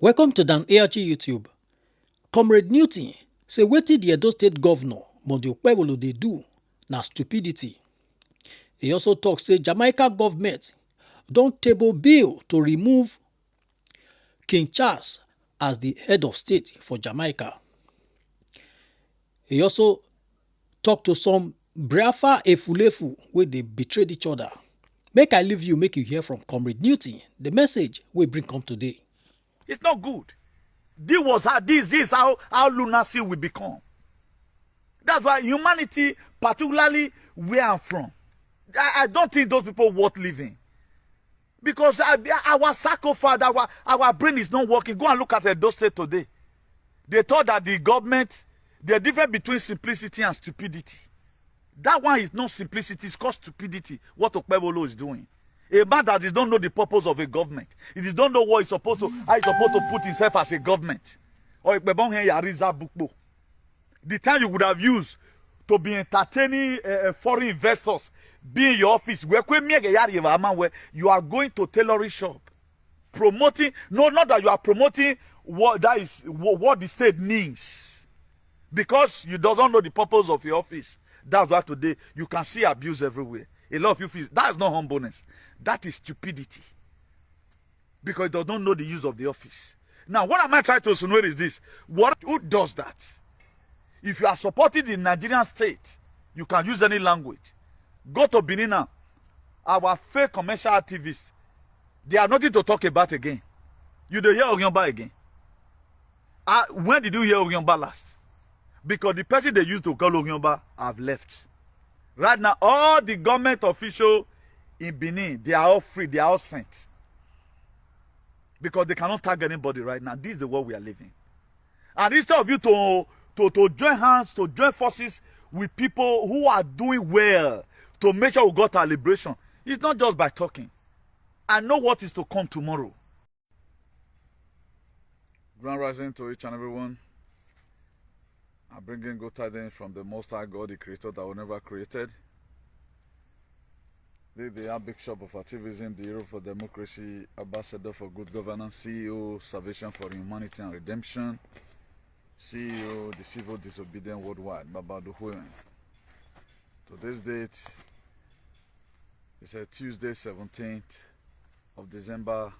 Welcome to Dan ARG YouTube. Comrade Newton say wetin the Edo State Governor Monday Okpebholo dey do na stupidity. He also tok say Jamaica government don table bill to remove King Charles as the head of state for Jamaica. He also tok to some Biafra EFUL wey dey betray each other. Make I leave you make you hear from Comrade Newton the message we bring come today. It's not good. This is how lunacy will become. That's why humanity, particularly where I'm from, I don't think those people worth living. Because our sarcophagus, our brain is not working. Go and look at Edo State today. They thought that the government, the difference between simplicity and stupidity. That one is not simplicity, it's called stupidity, what Okpebholo is doing. A man that does not know the purpose of a government. He does not know what he's supposed to, how he's supposed to put himself as a government. Or the time you would have used to be entertaining foreign investors, be in your office, where you are going to tailoring shop, promoting, no, not that you are promoting what the state needs, because you doesn't know the purpose of your office. That's why today you can see abuse everywhere. A lot of you feel that is not humbleness. That is stupidity. Because it does not know the use of the office. Now, what am I trying to insinuate is this. Who does that? If you are supporting the Nigerian state, you can use any language. Go to Benin now. Our fake commercial activists, they are nothing to talk about again. You don't hear Oryomba again. When did you hear Oryomba last? Because the person they used to call Oryomba have left. Right now, all the government officials in Benin, they are all free, they are all sent. Because they cannot tag anybody right now. This is the world we are living. And instead of you to join hands, to join forces with people who are doing well to make sure we got our liberation, it's not just by talking. I know what is to come tomorrow. Grand rising to each and everyone. I'm bringing good tidings from the Most High God, the Creator that was never created. The Bishop of Activism, the Hero for Democracy, Ambassador for Good Governance, CEO, Salvation for Humanity and Redemption, CEO, the Civil Disobedient Worldwide, Babado Huyen. Today's date is Tuesday, 17th of December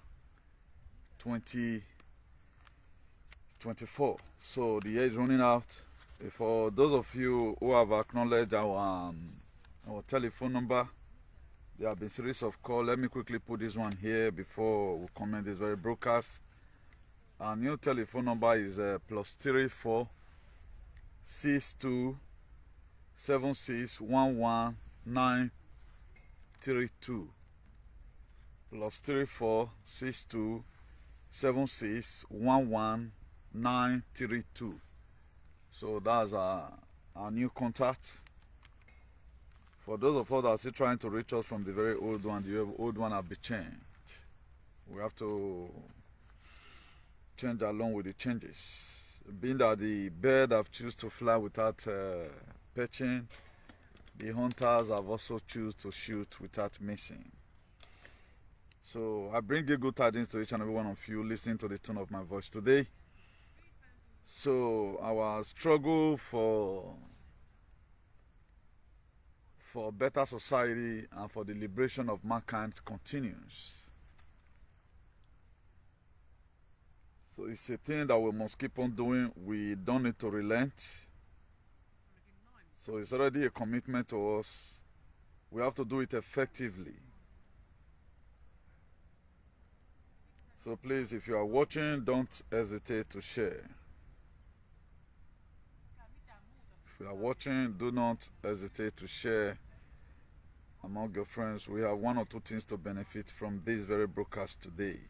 2024. So the year is running out. For those of you who have acknowledged our telephone number, there have been series of calls. Let me quickly put this one here before we comment this very broadcast. Our new telephone number is +34 62 76 11 932. +34 62 76 11 932. So that's our new contact. For those of us that are still trying to reach us from the very old one, the old one have been changed. We have to change along with the changes. Being that the bird have chosen to fly without perching, the hunters have also chosen to shoot without missing. So I bring you good tidings to each and every one of you listening to the tone of my voice today. So our struggle for better society and for the liberation of mankind continues. So it's a thing that we must keep on doing. We don't need to relent. So it's already a commitment to us. We have to do it effectively. So please, if you are watching, don't hesitate to share. If you are watching, do not hesitate to share among your friends. We have one or two things to benefit from this very broadcast today.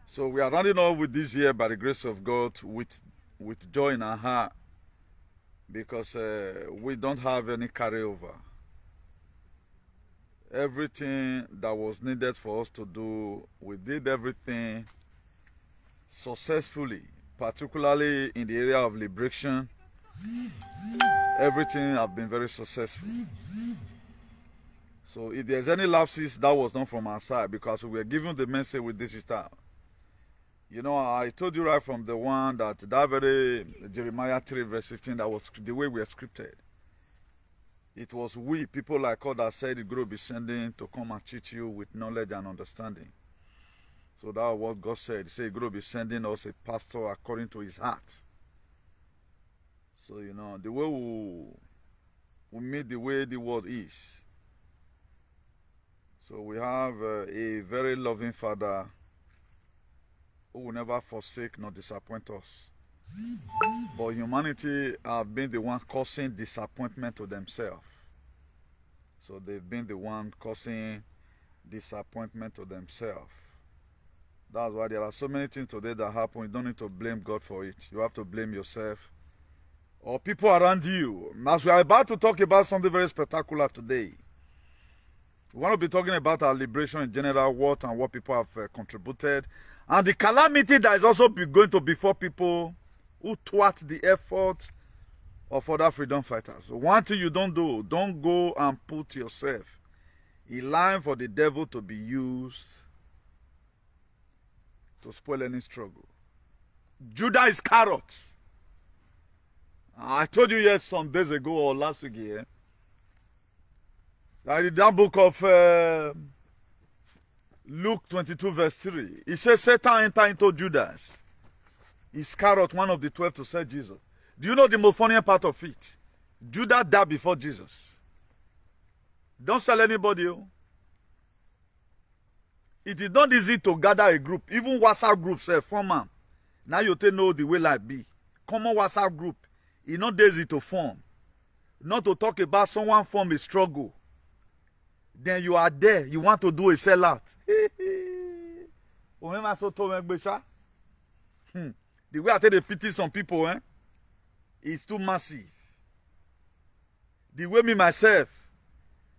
So we are running on with this year by the grace of God with joy in our heart, because we don't have any carryover. Everything that was needed for us to do, we did everything successfully, particularly in the area of liberation. Everything has been very successful. So if there's any lapses, that was not from our side, because we were given the message with digital. You know, I told you right from the one that very Jeremiah 3 verse 15, that was the way we are scripted. It was we, people like us, that said it will be sending to come and teach you with knowledge and understanding. So that was what God said. He said he will be sending us a pastor according to his heart. So, you know, the way we meet the way the world is. So we have a very loving Father who will never forsake nor disappoint us. But humanity have been the one causing disappointment to themselves. So they've been the one causing disappointment to themselves. That's why there are so many things today that happen. You don't need to blame God for it. You have to blame yourself or people around you. As we are about to talk about something very spectacular today, we want to be talking about our liberation in general, what and what people have contributed, and the calamity that is also going to befall people who thwart the effort of other freedom fighters. One thing you don't do, don't go and put yourself in line for the devil to be used to spoil any struggle. Judas is carrot. I told you yes some days ago or last week here, that in that book of Luke 22 verse 3, it says Satan entered into Judas, Iscariot, one of the 12, to sell Jesus. Do you know the most funny part of it? Judas died before Jesus. Don't sell anybody. It is not easy to gather a group. Even WhatsApp groups say, form. Now you know the way life be. Common WhatsApp group. It's not easy to form. Not to talk about someone form a struggle. Then you are there. You want to do a sellout. The way I tell the pity some people, is too massive. The way me myself,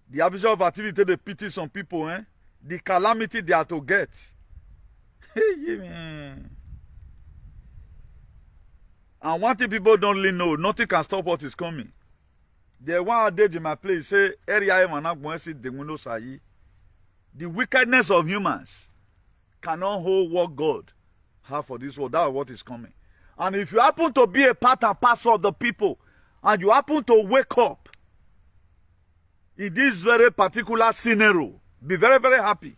the abuse of activity, they pity some people, the calamity they are to get. And one thing people don't really know, nothing can stop what is coming. The one day in my place say, the wickedness of humans cannot hold what God have for this world. That's what is coming. And if you happen to be a part and parcel of the people, and you happen to wake up in this very particular scenario, be very, very happy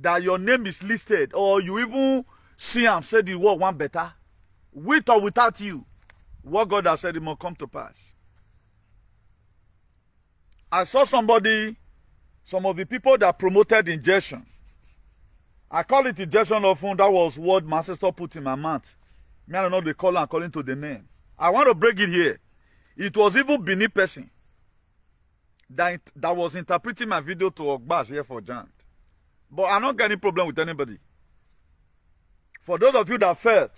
that your name is listed, or you even see and say the word one better. With or without you, what God has said, it must come to pass. I saw somebody, some of the people that promoted injection. I call it injection often. That was what my sister put in my mouth. Me, I don't know the color according to the name. I want to break it here. It was even Benin person that was interpreting my video to Okbas here for Jant. But I don't get any problem with anybody. For those of you that felt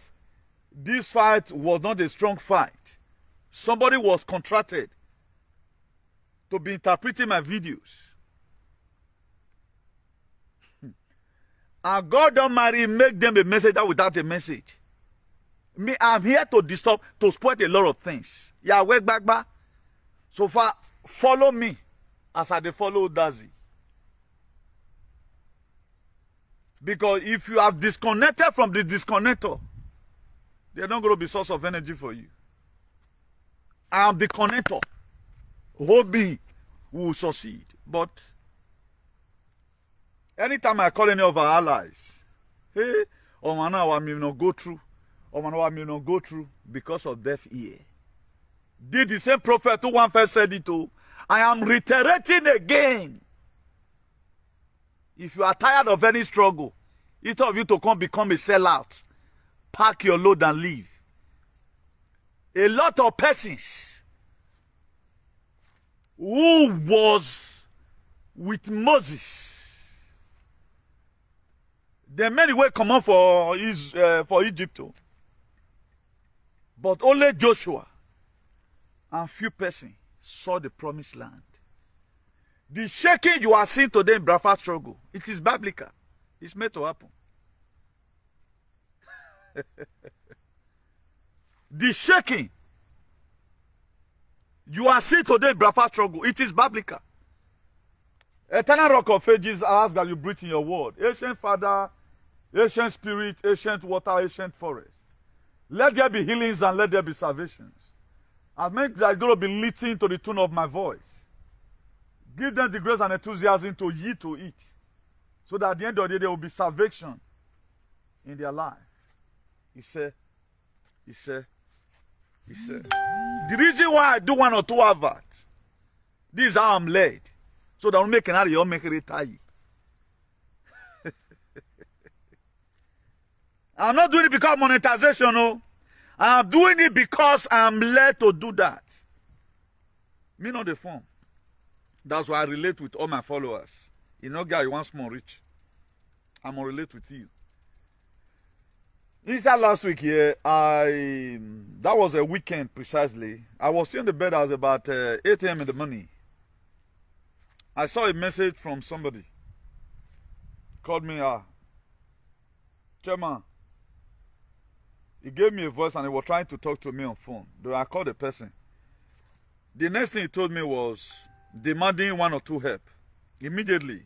this fight was not a strong fight, somebody was contracted to be interpreting my videos. And God Almighty make them a messenger without a message. Me, I'm here to disturb, to spoil a lot of things. Yeah, work back. So far, follow me as I follow Dazi. Because if you have disconnected from the disconnector, they're not going to be source of energy for you. I am the connector. Hold me, we will succeed. But anytime I call any of our allies, hey, I may not go through. I may not go through because of deaf ear. Did the same prophet who one first said it to? I am reiterating again. If you are tired of any struggle, each of you to become a sellout. Pack your load and leave. A lot of persons who was with Moses, the many way come on for Egypt, but only Joshua and few persons saw the promised land. The shaking you are seeing today in Biafra struggle, it is biblical. It's made to happen. The shaking you are seeing today in Biafra struggle, it is biblical. Eternal rock of ages, I ask that you breathe in your word. Ancient Father, ancient Spirit, ancient water, ancient forest. Let there be healings and let there be salvations. I make that going to be listening to the tune of my voice. Give them the grace and enthusiasm to yield to it. So that at the end of the day, there will be salvation in their life. He said, the reason why I do one or two adverts, this is how I'm led. So that will make another you make it retire. I'm not doing it because of monetization, no. I'm doing it because I'm led to do that. Me not the form. That's why I relate with all my followers. You know, guy, you want small rich. I'm gonna relate with you. Inside last week here, that was a weekend precisely. I was in the bed. I was about 8 a.m. in the morning. I saw a message from somebody. Called me, Chairman. He gave me a voice and he was trying to talk to me on phone. Though I called the person. The next thing he told me was demanding one or two help. Immediately,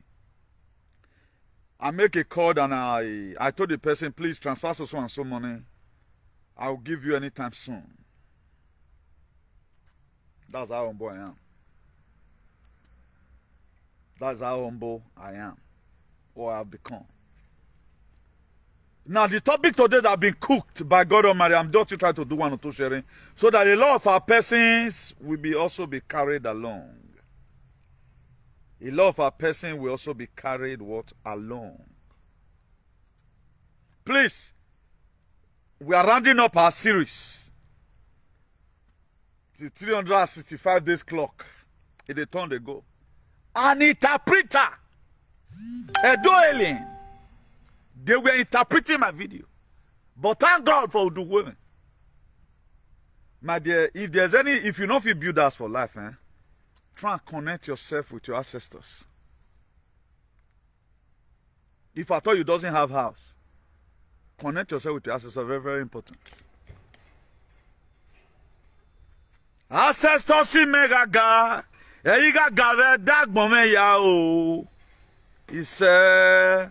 I make a call and I told the person, please transfer so and so money. I'll give you anytime soon. That's how humble I am. That's how humble I am, or I've become. Now, the topic today that have been cooked by God Almighty, I'm just trying to do one or two sharing, so that a lot of our persons will also be carried along. A lot of our persons will also be carried along. Please, we are rounding up our series. The 365 days clock. It a turn ago. An interpreter, a doeling. They were interpreting my video. But thank God for the women. My dear, if you know if you build us for life, try and connect yourself with your ancestors. If I thought you doesn't have house, connect yourself with your ancestors. Very, very important. Ancestors in Megaga. Eyiga gave dagbome ya o. He said,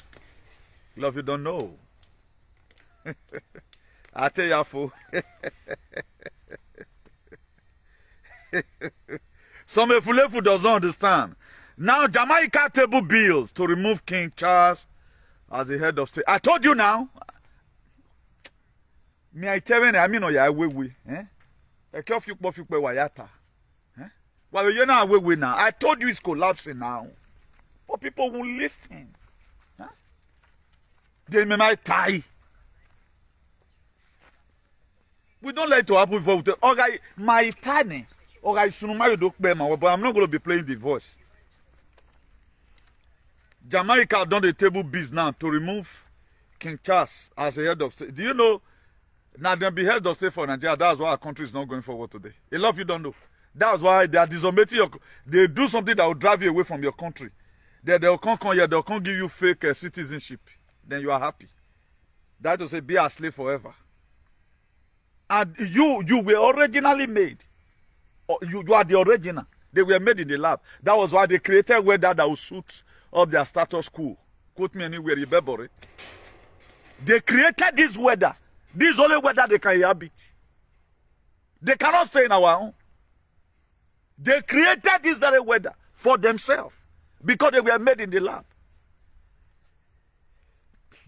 love you don't know. I tell you, fool. Some EFUL does not understand. Now, Jamaica table bills to remove King Charles as the head of state. I told you now. Me I tell you, I mean, ya we. A curfew wayata. Well, you're not away now. I told you it's collapsing now. But people won't listen. They may might tie. We don't let it happen before. Okay, my tiny. Okay, but I'm not going to be playing the voice. Jamaica done the table biz now to remove King Charles as a head of state. Do you know? Now they'll be head of state for Nigeria. That's why our country is not going forward today. A lot of you don't know. That's why they are disobeying your. They do something that will drive you away from your country. They'll come here. They'll come give you fake citizenship. Then you are happy. That to say, be a slave forever. And you were originally made. You are the original. They were made in the lab. That was why they created weather that will suit up their status quo. Quote me anywhere, remember it. They created this weather. This is only weather they can inhabit. They cannot stay in our own. They created this very weather for themselves because they were made in the lab.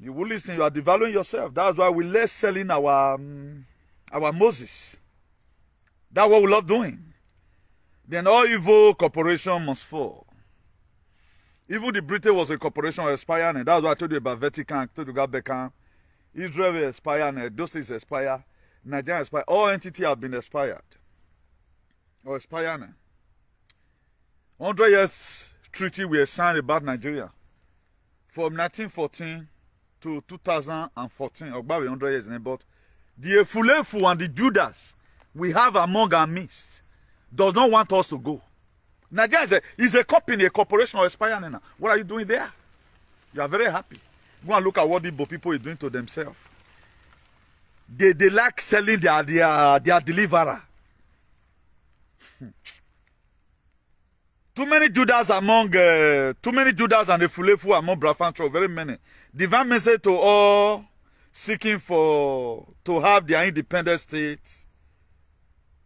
You will listen, you are devaluing yourself. That's why we less selling our Moses. That's what we love doing. Then all evil corporation must fall. Even the Britain was a corporation expired, and that's why I told you about Vatican, I told you about Beckham. Israel will expire, and those things expire. Nigeria expire. All entities have been expired. Or expired now. 100 years treaty we signed about Nigeria. From 1914 to 2014, about 100 years. But the EFUL and the JUDAS we have among our midst does not want us to go. Nigeria is a company, a corporation or expiring now. What are you doing there? You are very happy. Go and look at what the Igbo people are doing to themselves. They like selling their deliverer. Too many Judas among, too many Judas and the Fulefu among Braa, very many. Divine message to all seeking to have their independent state.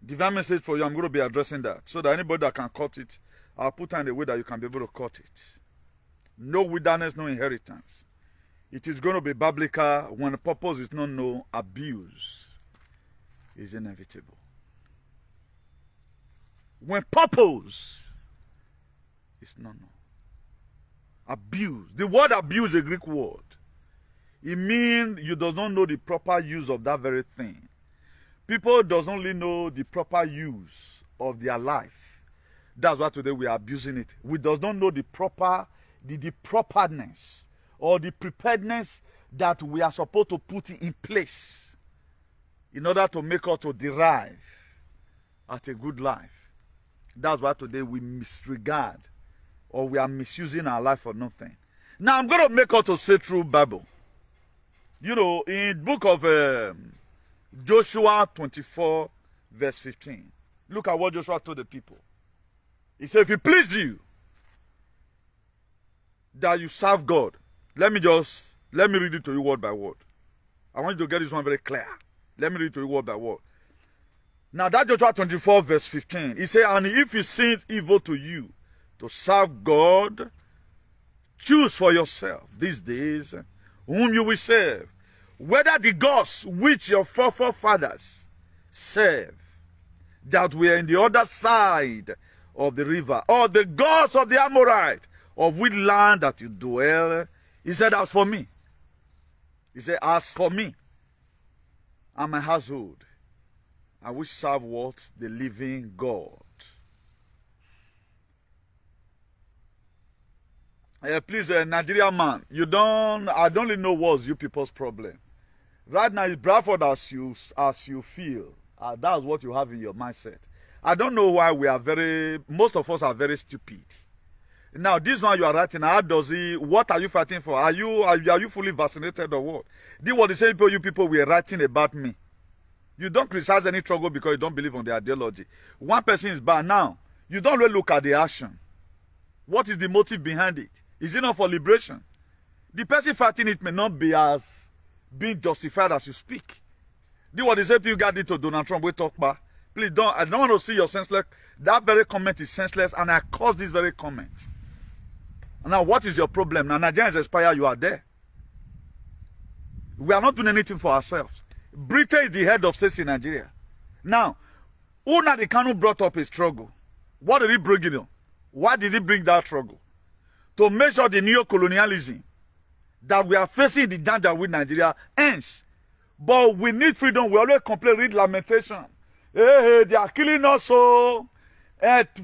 Divine message for you, I'm going to be addressing that. So that anybody that can cut it, I'll put in a way that you can be able to cut it. No wilderness, no inheritance. It is going to be biblical. When the purpose is not known, abuse is inevitable. When purpose is not known. Abuse. The word abuse is a Greek word. It means you do not know the proper use of that very thing. People does not really know the proper use of their life. That's why today we are abusing it. We does not know the properness or the preparedness that we are supposed to put in place in order to make us to derive at a good life. That's why today we misregard or we are misusing our life for nothing. Now I'm going to make us to say through Bible. You know, in book of Joshua 24 verse 15. Look at what Joshua told the people. He said, if it please you that you serve God, let me read it to you word by word. I want you to get this one very clear. Let me read it to you word by word. Now that Joshua 24 verse 15, he said, and if it seems evil to you to serve God, choose for yourself these days whom you will serve, whether the gods which your forefathers served, that were in the other side of the river, or the gods of the Amorite, of which land that you dwell. He said, as for me, he said, as for me and my household, I will serve what? The living God. Please, Nigerian man, I don't really know what's you people's problem. Right now, it's Bradford as you feel. That's what you have in your mindset. I don't know why most of us are very stupid. Now, this one you are writing, what are you fighting for? Are you fully vaccinated or what? This was the same people you people were writing about me. You don't criticize any struggle because you don't believe on the ideology. One person is bad. Now, you don't really look at the action. What is the motive behind it? Is it not for liberation? The person fighting it may not be as being justified as you speak. This was the same thing you got into Donald Trump. We talk about. Please don't. I don't want to see your senseless. That very comment is senseless, and I caused this very comment. Now, what is your problem? Now, Nigerians expire. You are there. We are not doing anything for ourselves. Britain is the head of state in Nigeria. Now, Nnamdi Kanu brought up a struggle. What did he bring in? Why did he bring that struggle? To measure the neo-colonialism that we are facing the danger with Nigeria ends. But we need freedom. We always complain, read lamentation. Hey, they are killing us, so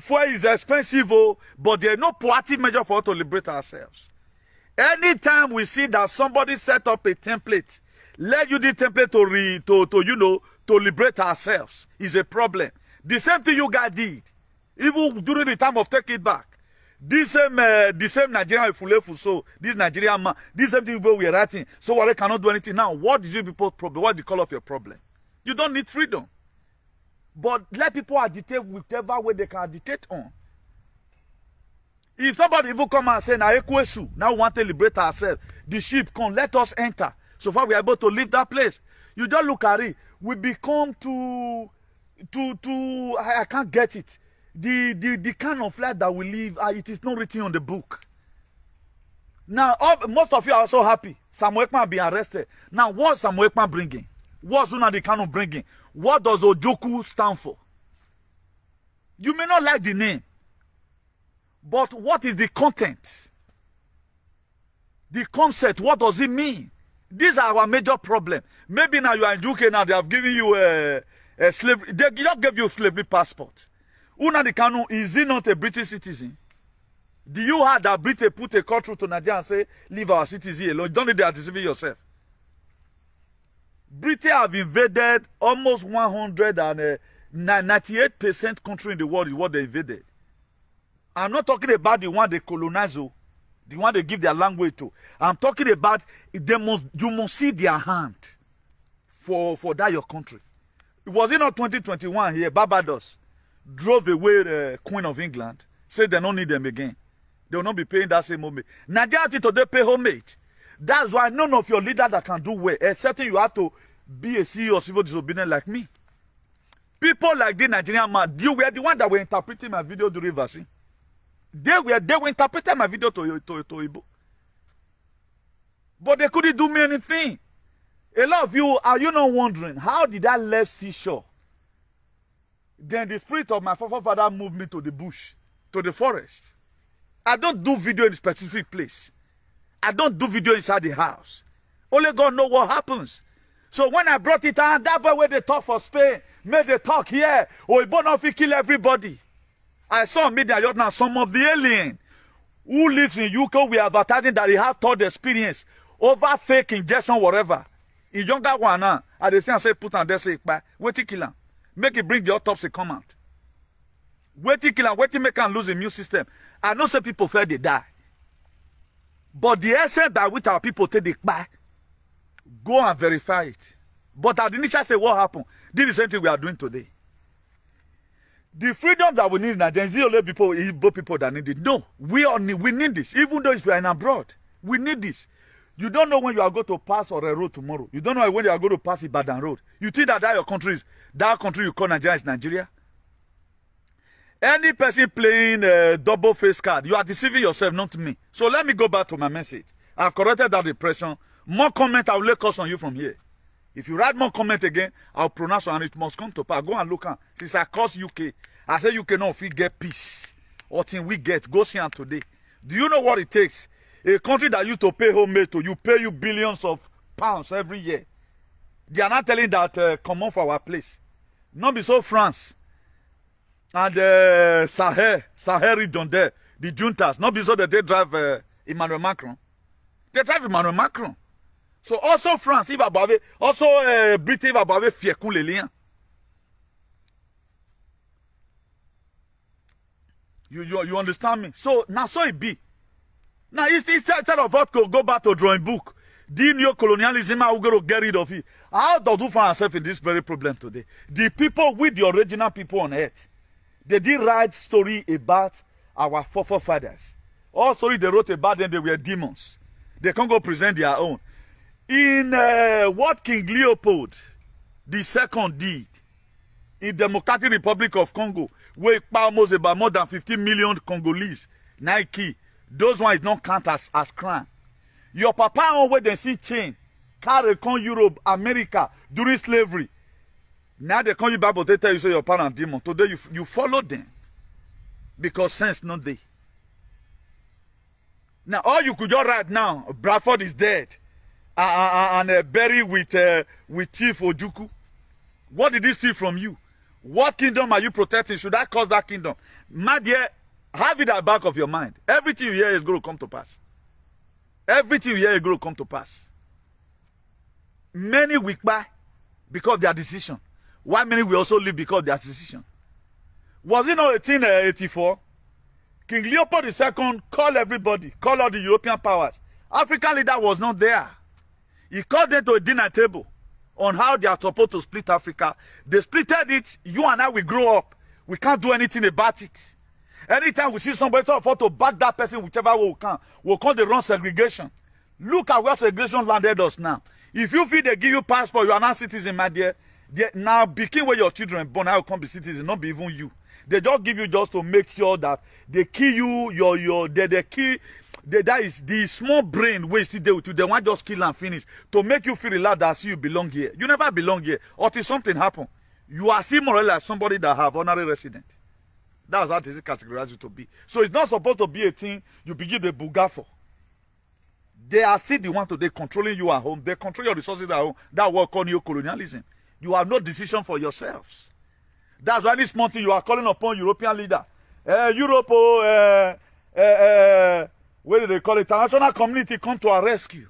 fuel is expensive, but there is no proactive measure for us to liberate ourselves. Anytime we see that somebody set up a template, let you the template to liberate ourselves is a problem. The same thing you guys did, even during the time of Take It Back. The same Nigerian EFUL, so this Nigerian man, this same thing people were writing, so what they cannot do anything now. What is your people's problem? What is the color of your problem? You don't need freedom. But let people agitate whichever way they can agitate on. If somebody even come and say, now we want to liberate ourselves, the ship come, let us enter. So far we are able to leave that place. You don't look at it. We become I can't get it. The kind of life that we live, it is not written on the book. Now, most of you are so happy. Samuel Ekpan being arrested. Now, what's Samuel Ekpan bringing? What's Nnamdi Kanu bringing? What does Ojoku stand for? You may not like the name, but what is the content? The concept, what does it mean? These are our major problem. Maybe now you are in UK now, they have given you a slavery. They just gave you a slavery passport. Nnamdi Kanu, is he not a British citizen? Do you have that Britain put a call through to Nigeria and say, leave our cities here alone? Don't need to deceive yourself. Britain have invaded almost 198% country in the world is what they invaded. I'm not talking about the one they colonize, the one they give their language to. I'm talking about you must see their hand for that your country. It was in 2021 here, Barbados drove away the Queen of England say they don't need them again. They will not be paying that same homage. Nigeria today pay homage. That's why none of your leaders that can do well, except you have to be a CEO or civil disobedient like me. People like the Nigerian man, you were the one that were interpreting my video during vaccine. They were interpreting my video to Igbo. But they couldn't do me anything. A lot of you, are you not wondering, how did I left seashore? Then the spirit of my forefather moved me to the bush, to the forest. I don't do video in a specific place. I don't do video inside the house. Only God knows what happens. So when I brought it out, that way where they talk for Spain, made they talk here, or Ibonofi kill everybody. I saw media now some of the alien who lives in UK, we are advertising that they have thought experience over fake injection, whatever. In younger one now, I they say put on there say wait till kill him. Make it bring the autopsy come out. Wait till kill him, wait till make him lose immune system. I know some people fear they die. But the essence by which our people take the back, go and verify it. But at the initial say what happened? This is the same thing we are doing today. The freedom that we need in Nigeria is only people that need it. No, we need this. Even though if we are in abroad, we need this. You don't know when you are going to pass or a road tomorrow. You don't know when you are going to pass Ibadan road. You think that your country is, that country you call Nigeria is Nigeria? Any person playing a double face card, you are deceiving yourself, not me. So let me go back to my message. I've corrected that impression. More comment, I will lay curse on you from here. If you write more comment again, I'll pronounce and it must come to pass. Go and look at. Since I curse UK, I say UK no, if we get peace, or thing we get, go see them today. Do you know what it takes? A country that used to pay homage to you, pay you billions of pounds every year. They are not telling that come on for our place. Not be so France and Sahel region there, the juntas. Not be so that they drive Emmanuel Macron. They drive Emmanuel Macron. So also France, if above also Britain, if above fiekun les liens. You understand me? So now so it be. Now instead of us to go back to drawing book, the neo-colonialism, how we going to get rid of it? How does we find ourselves in this very problem today? The people with the original people on earth, they did write story about our forefathers. All story they wrote about them, they were demons. They can't go present their own. In what King Leopold II did in Democratic Republic of Congo, where almost about more than 50 million Congolese, Nike, those ones don't count as crime. Your papa on where they see chain, carry come Europe, America during slavery. Now they come you back, but they tell you say your parents demon. Today you follow them because sense not they. Now all you could just write now, Bradford is dead, and buried with Chief Ojuku. What did he steal from you? What kingdom are you protecting? Should I cause that kingdom? My dear, have it at the back of your mind. Everything you hear is going to come to pass. Everything you hear is going to come to pass. Many will buy because of their decision. Why many will also live because of their decision? Was it not 1884? King Leopold II called everybody, called all the European powers. African leader was not there. He called them to a dinner table on how they are supposed to split Africa. They splitted it. You and I will grow up. We can't do anything about it. Anytime we see somebody to back that person, whichever way we can, we'll call the wrong segregation. Look at where segregation landed us now. If you feel they give you passport, you are not citizen, my dear. Now begin where your children born, I will come be citizen, not be even you. They just give you just to make sure that they kill you, they kill. That is the small brain wasted there with you. They want just kill and finish to make you feel relaxed that see you belong here. You never belong here until something happen. You are still more or less somebody that have honorary resident. That's how it is categorized you to be. So it's not supposed to be a thing you begin the buga for. They are still the one today controlling you at home. They control your resources at home. That what called neo-colonialism. You have no decision for yourselves. That's why this month you are calling upon European leader. Europe, what do they call it? International community come to our rescue.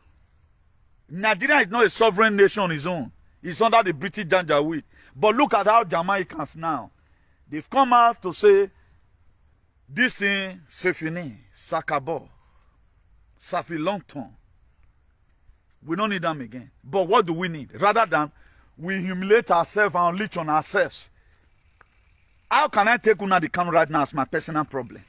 Nigeria is not a sovereign nation on its own. It's under the British Janjaweed. But look at how Jamaicans now. They've come out to say, this thing, c'est fini, sakabo, ça fait longtemps. We don't need them again. But what do we need? Rather than we humiliate ourselves and leech on ourselves. How can I take una the camera right now as my personal problem?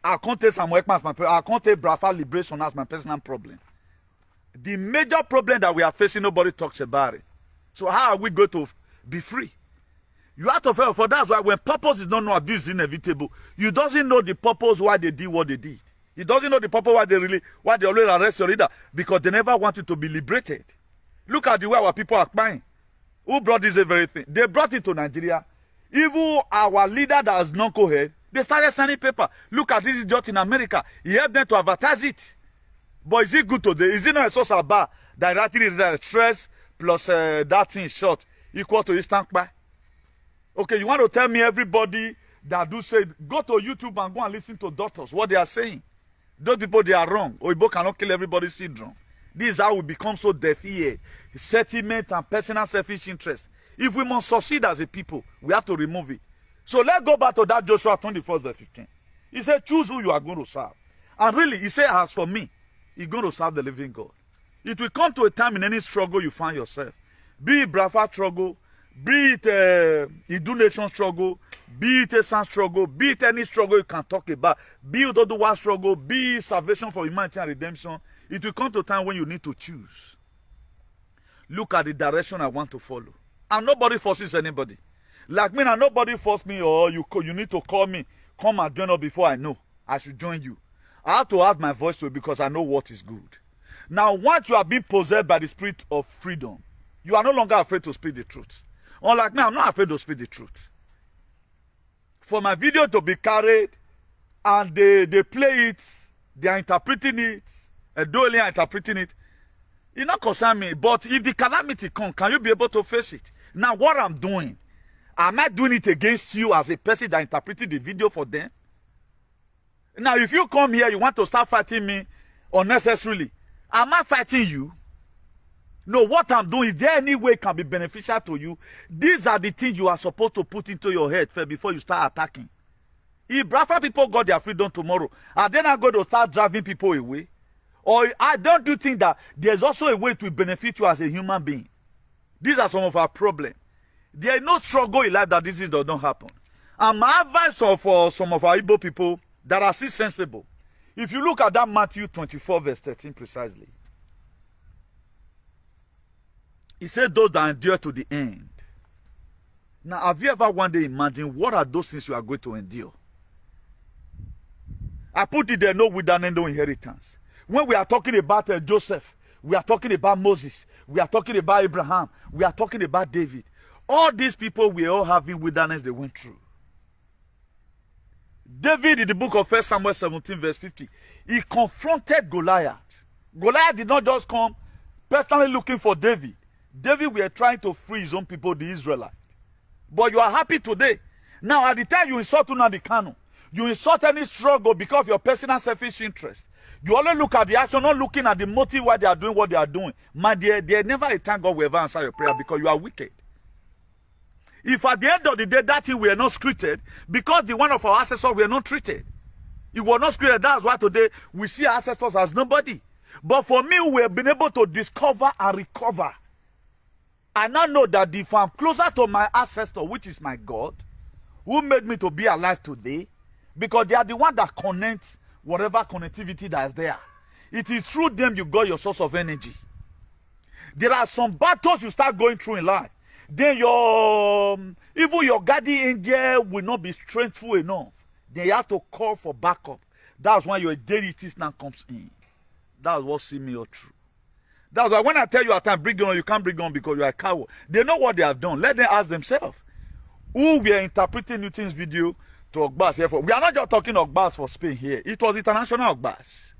I can't take Samuel Ekman as my problem. I can't take Biafra Liberation as my personal problem. The major problem that we are facing, nobody talks about it. So how are we going to be free? You have to fail for that's why when purpose is not known, abuse is inevitable. You doesn't know the purpose why they did what they did. He doesn't know the purpose why they always arrest your leader, because they never wanted to be liberated. Look at the way our people are crying. Who brought this very thing? They brought it to Nigeria. Even our leader that has non-co-head, they started signing paper. Look at this idiot in America. He helped them to advertise it. But is it good today? Is it not a source of bar that actually stress plus that thing short equal to instant buy? Okay, you want to tell me everybody that do say, go to YouTube and go and listen to doctors, what they are saying. Those people, they are wrong. Oyibo cannot kill everybody's syndrome. This is how we become so deaf-eared. Sentiment and personal selfish interest. If we must succeed as a people, we have to remove it. So let's go back to that Joshua 24 verse 15. He said, choose who you are going to serve. And really, he said, as for me, you're going to serve the living God. It will come to a time in any struggle you find yourself. Be it Biafra struggle, be it Idu Nation struggle, be it a San struggle, be it any struggle you can talk about, be it Oduwa struggle, be it salvation for humanity and redemption, it will come to a time when you need to choose. Look at the direction I want to follow. And nobody forces anybody. Like me, and nobody forced me, or you need to call me, come and join us before I know I should join you. I have to add my voice to it because I know what is good. Now, once you are being possessed by the spirit of freedom, you are no longer afraid to speak the truth. Unlike me, I'm not afraid to speak the truth. For my video to be carried, and they play it, they are interpreting it, and Dolly are interpreting it, it not concern me. But if the calamity comes, can you be able to face it? Now, what I'm doing, am I doing it against you as a person that interpreted the video for them? Now, if you come here, you want to start fighting me unnecessarily, am I fighting you? No, what I'm doing, is there any way it can be beneficial to you? These are the things you are supposed to put into your head first before you start attacking. If Biafra people got their freedom tomorrow, are they not going to start driving people away? Or I don't do think that there's also a way to benefit you as a human being. These are some of our problems. There is no struggle in life that this does not happen. And my advice for some of our Igbo people that are still sensible, if you look at that Matthew 24 verse 13 precisely, he said those that endure to the end. Now, have you ever one day imagined what are those things you are going to endure? I put it there, no wilderness, no inheritance. When we are talking about Joseph, we are talking about Moses, we are talking about Abraham, we are talking about David. All these people we all having wilderness they went through. David in the book of 1 Samuel 17 verse 50, he confronted Goliath. Goliath did not just come personally looking for David. David were trying to free his own people, the Israelites. But you are happy today. Now, at the time you insult Nnamdi Kanu, you insult any struggle because of your personal selfish interest. You only look at the action, not looking at the motive why they are doing what they are doing. My dear, there never a time God will ever answer your prayer because you are wicked. If at the end of the day that thing we are not treated, because the one of our ancestors were not treated, it was not treated. That's why today we see our ancestors as nobody. But for me, we have been able to discover and recover. I now know that if I'm closer to my ancestor, which is my God, who made me to be alive today, because they are the one that connects whatever connectivity that is there. It is through them you got your source of energy. There are some battles you start going through in life. Then even your guardian angel will not be strengthful enough. Then you have to call for backup. That's when your deity now comes in. That's what see me or true. That's why when I tell you at time, bring it on, you can't bring it on because you are a coward. They know what they have done. Let them ask themselves. Who we are interpreting Newton's video to Ogbas here for. We are not just talking Ogbas for Spain here. It was international Ogbas.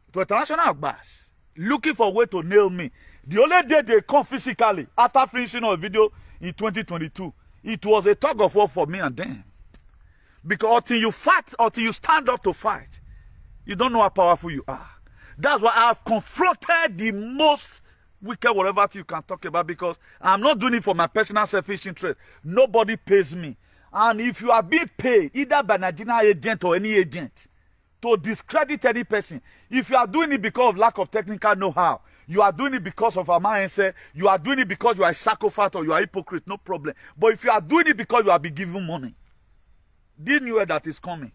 It was international Ogbas. Looking for a way to nail me. The only day they come physically, after finishing our video in 2022, it was a tug of war for me and them. Because until you fight, until you stand up to fight, you don't know how powerful you are. That's why I've confronted the most wicked whatever you can talk about, because I'm not doing it for my personal selfish interest. Nobody pays me. And if you are being paid, either by Nigerian agent or any agent, to discredit any person, if you are doing it because of lack of technical know-how, you are doing it because of a mindset, you are doing it because you are a psychopath or you are a hypocrite, no problem. But if you are doing it because you are being given money, didn't you hear that is coming?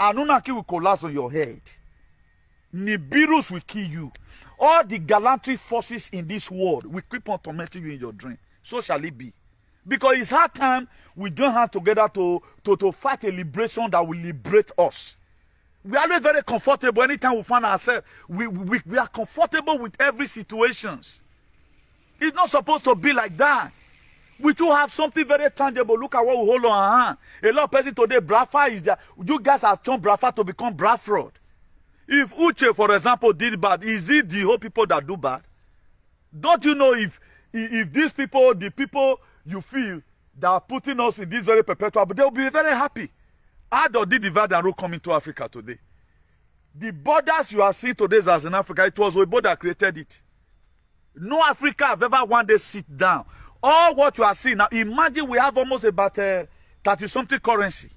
Anunnaki will collapse on your head. Nibiru's will kill you. All the gallantry forces in this world will keep on tormenting you in your dream. So shall it be. Because it's hard time we join hands together to fight a liberation that will liberate us. We are always very comfortable anytime we find ourselves. We are comfortable with every situation. It's not supposed to be like that. We too have something very tangible. Look at what we hold on our hand. A lot of people today, Biafra is there. You guys have turned Biafra to become Braa fraud. If Uche, for example, did bad, is it the whole people that do bad? Don't you know if these people, the people you feel that are putting us in this very perpetual, but they'll be very happy. Adroc did divide and rule coming to Africa today. The borders you are seeing today as in Africa, it was Oibo that created it. No Africa have ever one day sit down. All what you are seeing now, imagine we have almost about 30-something currency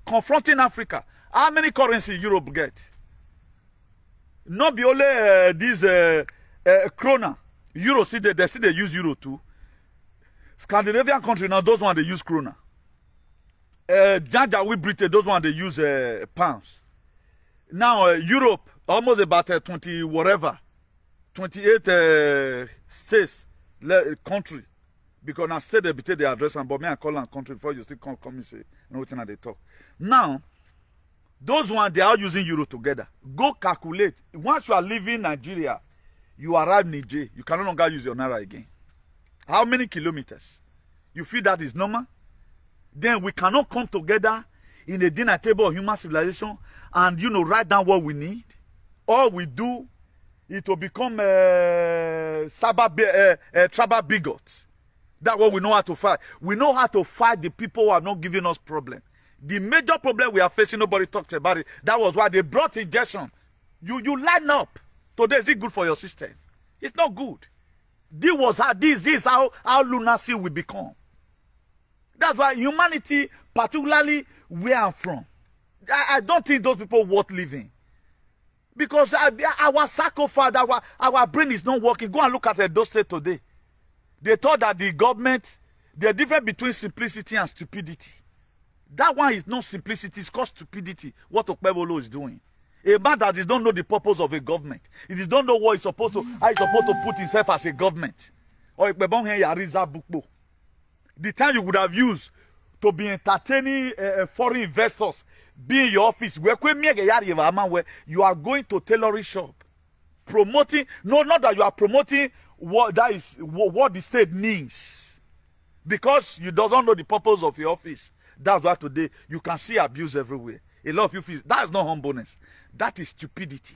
confronting Africa. How many currency Europe get? Not be only this krona. Euro, see they use euro too. Scandinavian country now, those ones they use krona. Jaja with Britain, those ones they use pounds. Now Europe, almost about 20 whatever, 28 states, country. Because now state they betray the address and but me I call them country before you still come and say no thing they talk. Now, those ones they are using euro together. Go calculate. Once you are leaving Nigeria, you arrive Niger, you can no longer use your naira again. How many kilometers? You feel that is normal? Then we cannot come together in a dinner table of human civilization and, write down what we need. All we do, it will become tribal bigots. That's what we know how to fight. We know how to fight the people who are not giving us problem. The major problem we are facing, nobody talks about it. That was why they brought ejection. You line up. Today, is it good for your system? It's not good. This is how lunacy will become. That's why humanity, particularly where I'm from, I don't think those people worth living. Because our sarcophagus, our brain is not working. Go and look at those states today. They thought that the government, the difference between simplicity and stupidity. That one is not simplicity, it's called stupidity, what Okpebholo is doing. A man that don't know the purpose of a government. He don't know what he's supposed to, how he's supposed to put himself as a government. Or the time you would have used to be entertaining foreign investors, be in your office, where you are going to tailoring shop, promoting, not that you are promoting what the state needs, because you don't know the purpose of your office. That's why today you can see abuse everywhere. A lot of you feel that's not humbleness. That is stupidity.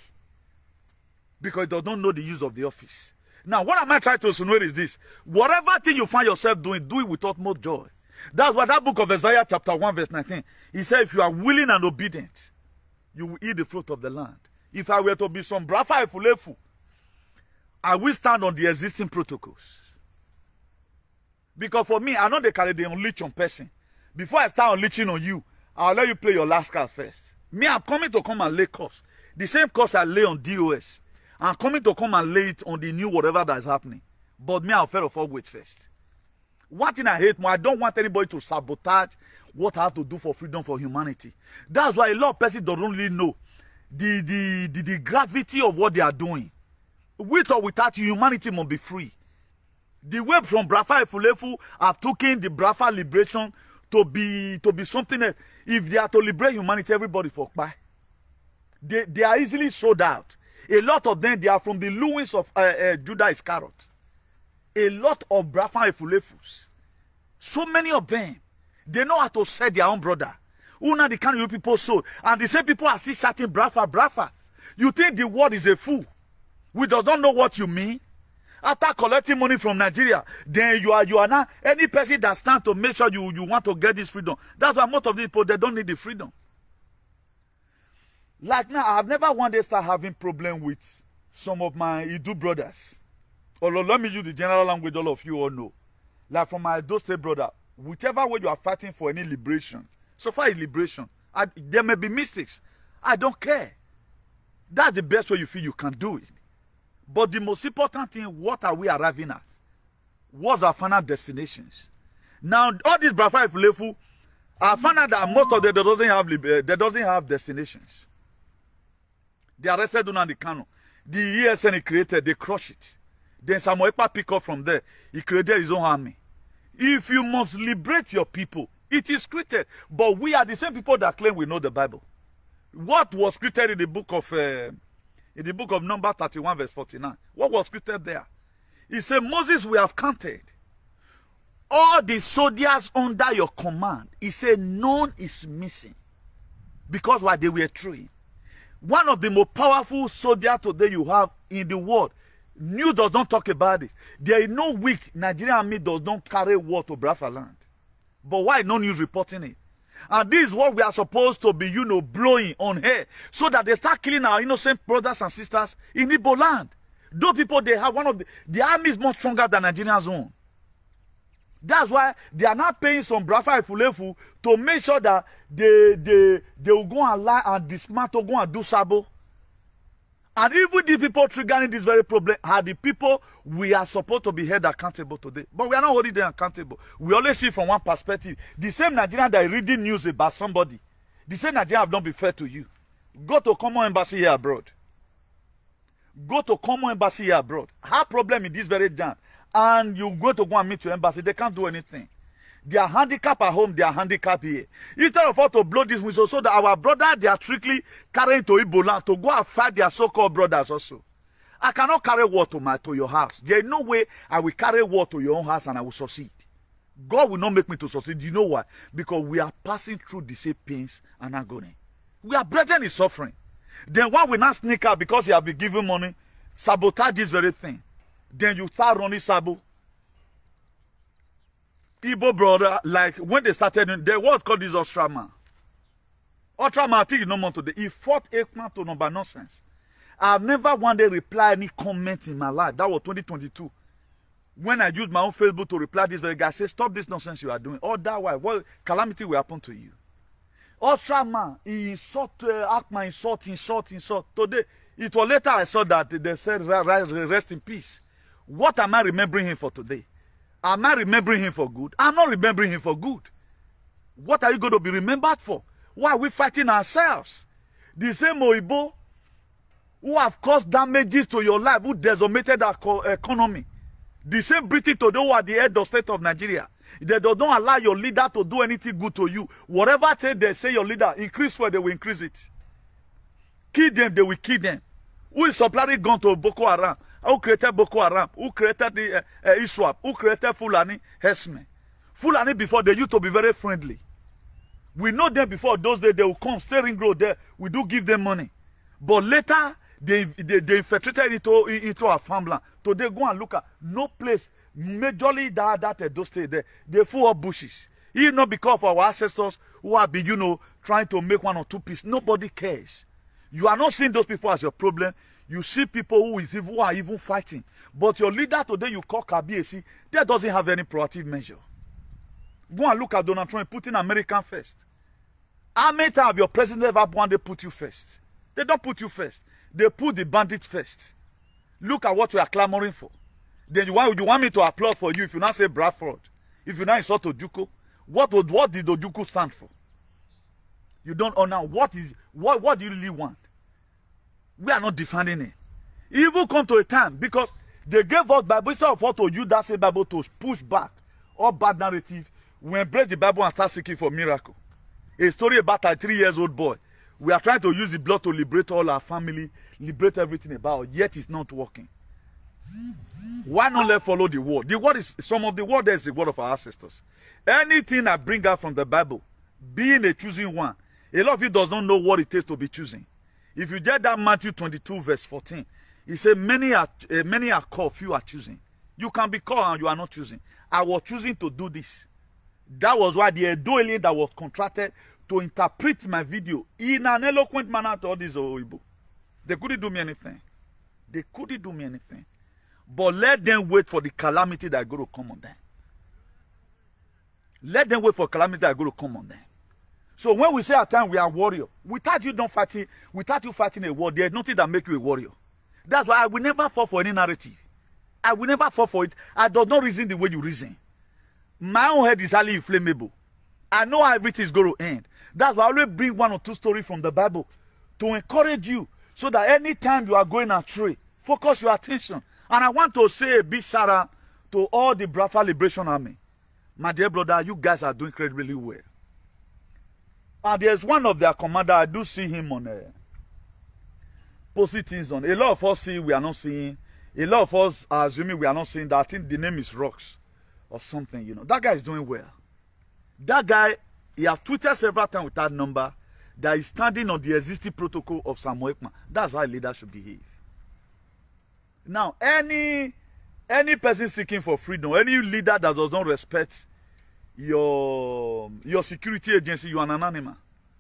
Because you don't know the use of the office. Now, what am I trying to insinuate is this. Whatever thing you find yourself doing, do it with utmost joy. That's what that book of Isaiah chapter 1 verse 19. He said, if you are willing and obedient, you will eat the fruit of the land. If I were to be some Biafra EFUL, I will stand on the existing protocols. Because for me, I know they carry the unleash on person. Before I start unleashing on you, I'll let you play your last card first. Me, I'm coming to come and lay course. The same course I lay on DOS. I'm coming to come and lay it on the new whatever that is happening. But me, I'll fail to wait first. One thing I hate more, I don't want anybody to sabotage what I have to do for freedom for humanity. That's why a lot of people don't really know the gravity of what they are doing. With or without you, humanity must be free. The way from Biafra EFUL have taken the Biafra Liberation to be something else. If they are to liberate humanity, everybody for buy. They are easily sold out. A lot of them, they are from the loins of Judas Iscariot. A lot of Biafra EFUL. So many of them, they know how to sell their own brother. Who now the kind of people sold. And the same people are still shouting Biafra. You think the word is a fool? We don't know what you mean. After collecting money from Nigeria, then you are now any person that stands to make sure you want to get this freedom. That's why most of these people, they don't need the freedom. Like now, I've never one day start having problem with some of my Idu brothers. Although let me use the general language all of you all know. Like from my Edo State brother, whichever way you are fighting for any liberation, so far it's liberation. There may be mistakes. I don't care. That's the best way you feel you can do it. But the most important thing, what are we arriving at? What's our final destinations? Now, all these Biafra EFUL, I found out that most of them they doesn't have destinations. They arrested Nnamdi Kanu. The ESN he created, they crush it. Then Samuel Ekpa pick up from there. He created his own army. If you must liberate your people, it is created. But we are the same people that claim we know the Bible. What was created in the book of Numbers 31 verse 49? What was created there? He said, Moses, we have counted all the soldiers under your command. He said, none is missing. Because why? They were trained. One of the most powerful soldiers today you have in the world. News does not talk about it. There is no week Nigerian army does not carry war to Biafra land. But why no news reporting it? And this is what we are supposed to be, blowing on air. So that they start killing our innocent brothers and sisters in Igbo land. Those people, they have the army is much stronger than Nigeria's own. That's why they are not paying some Biafra EFUL to make sure that they will go and lie and dismantle, go and do sabo. And even these people triggering this very problem are the people we are supposed to be held accountable today. But we are not holding them accountable. We always see from one perspective. The same Nigerian that is reading news about somebody, the same Nigerian have not been fair to you. Go to common embassy here abroad. Go to common embassy here abroad. Have problem in this very jam. And you go to go and meet your embassy, they can't do anything. They are handicapped at home, they are handicapped here. Instead of us to blow this whistle so that our brothers, they are strictly carrying to Igbo land to go and fight their so-called brothers also. I cannot carry war to your house. There is no way I will carry war to your own house and I will succeed. God will not make me to succeed. You know why? Because we are passing through the same pains and agony. We are brethren in suffering. Then one will not sneak out because you have been given money, sabotage this very thing. Then you start running sabo. Igbo brother, like when they started, the word called this Ultraman. Ultraman, I think no more today. He fought Ekman to number nonsense. I've never one day replied any comment in my life. That was 2022. When I used my own Facebook to reply this very guy, I said, stop this nonsense you are doing. All that while, what calamity will happen to you? Ultraman, he insult Akman, insult. Today, it was later I saw that they said, rest in peace. What am I remembering him for today? Am I remembering him for good? I'm not remembering him for good. What are you going to be remembered for? Why are we fighting ourselves? The same Oibo who have caused damages to your life, who decimated our economy. The same British today who are the head of state of Nigeria. They don't allow your leader to do anything good to you. Whatever they say your leader, increase for, they will increase it. Kill them, they will kill them. Who is supplying gun to Boko Haram? Who created Boko Haram? Who created the ISWAP? Who created Fulani? Hesme. Fulani before, they used to be very friendly. We know them before those days, they will come, steering road there. We do give them money. But later, they infiltrated into our farmland. So they go and look at no place, majorly that those days there. They full of bushes. Even not because of our ancestors who have been, trying to make one or two pieces. Nobody cares. You are not seeing those people as your problem. You see people who are even fighting. But your leader today, you call Kabiesi, that doesn't have any proactive measure. Go and look at Donald Trump putting American first. How many times have your president ever one day put you first? They don't put you first. They put the bandits first. Look at what we are clamoring for. Then you want me to applaud for you if you now say Braa fraud. If you now insult Ojukwu. What did Ojukwu stand for? You don't honor. What do you really want? We are not defending it. It will come to a time because they gave us Bible instead of what to use that same Bible to push back all bad narrative. We embrace the Bible and start seeking for miracle. A story about a 3-year-old boy. We are trying to use the blood to liberate all our family, liberate everything about, yet it's not working. Why not let follow the word? The word is, some of the word there is the word of our ancestors. Anything I bring out from the Bible, being a choosing one, a lot of you does not know what it takes to be choosing. If you get that Matthew 22 verse 14, it says many are called, few are choosing. You can be called and you are not choosing. I was choosing to do this. That was why the Edo alien that was contracted to interpret my video in an eloquent manner to all these Oibo. They couldn't do me anything. They couldn't do me anything. But let them wait for the calamity that is going to come on them. Let them wait for calamity that is going to come on them. So when we say at times we are warrior, without you fighting a war, there is nothing that makes you a warrior. That's why I will never fall for any narrative. I will never fall for it. I do not reason the way you reason. My own head is highly inflammable. I know how everything is going to end. That's why I always bring one or two stories from the Bible to encourage you, so that anytime you are going astray, focus your attention. And I want to say a big shout out to all the Biafra Liberation Army. My dear brother, you guys are doing incredibly well. And there's one of their commander, I do see him on posting things on. A lot of us see, we are not seeing. A lot of us are assuming we are not seeing that. I think the name is Rocks or something, you know. That guy is doing well. That guy, he has tweeted several times with that number that is standing on the existing protocol of Samuel Ekman. That's how a leader should behave. Now, any person seeking for freedom, any leader that does not respect your security agency, you are an animal.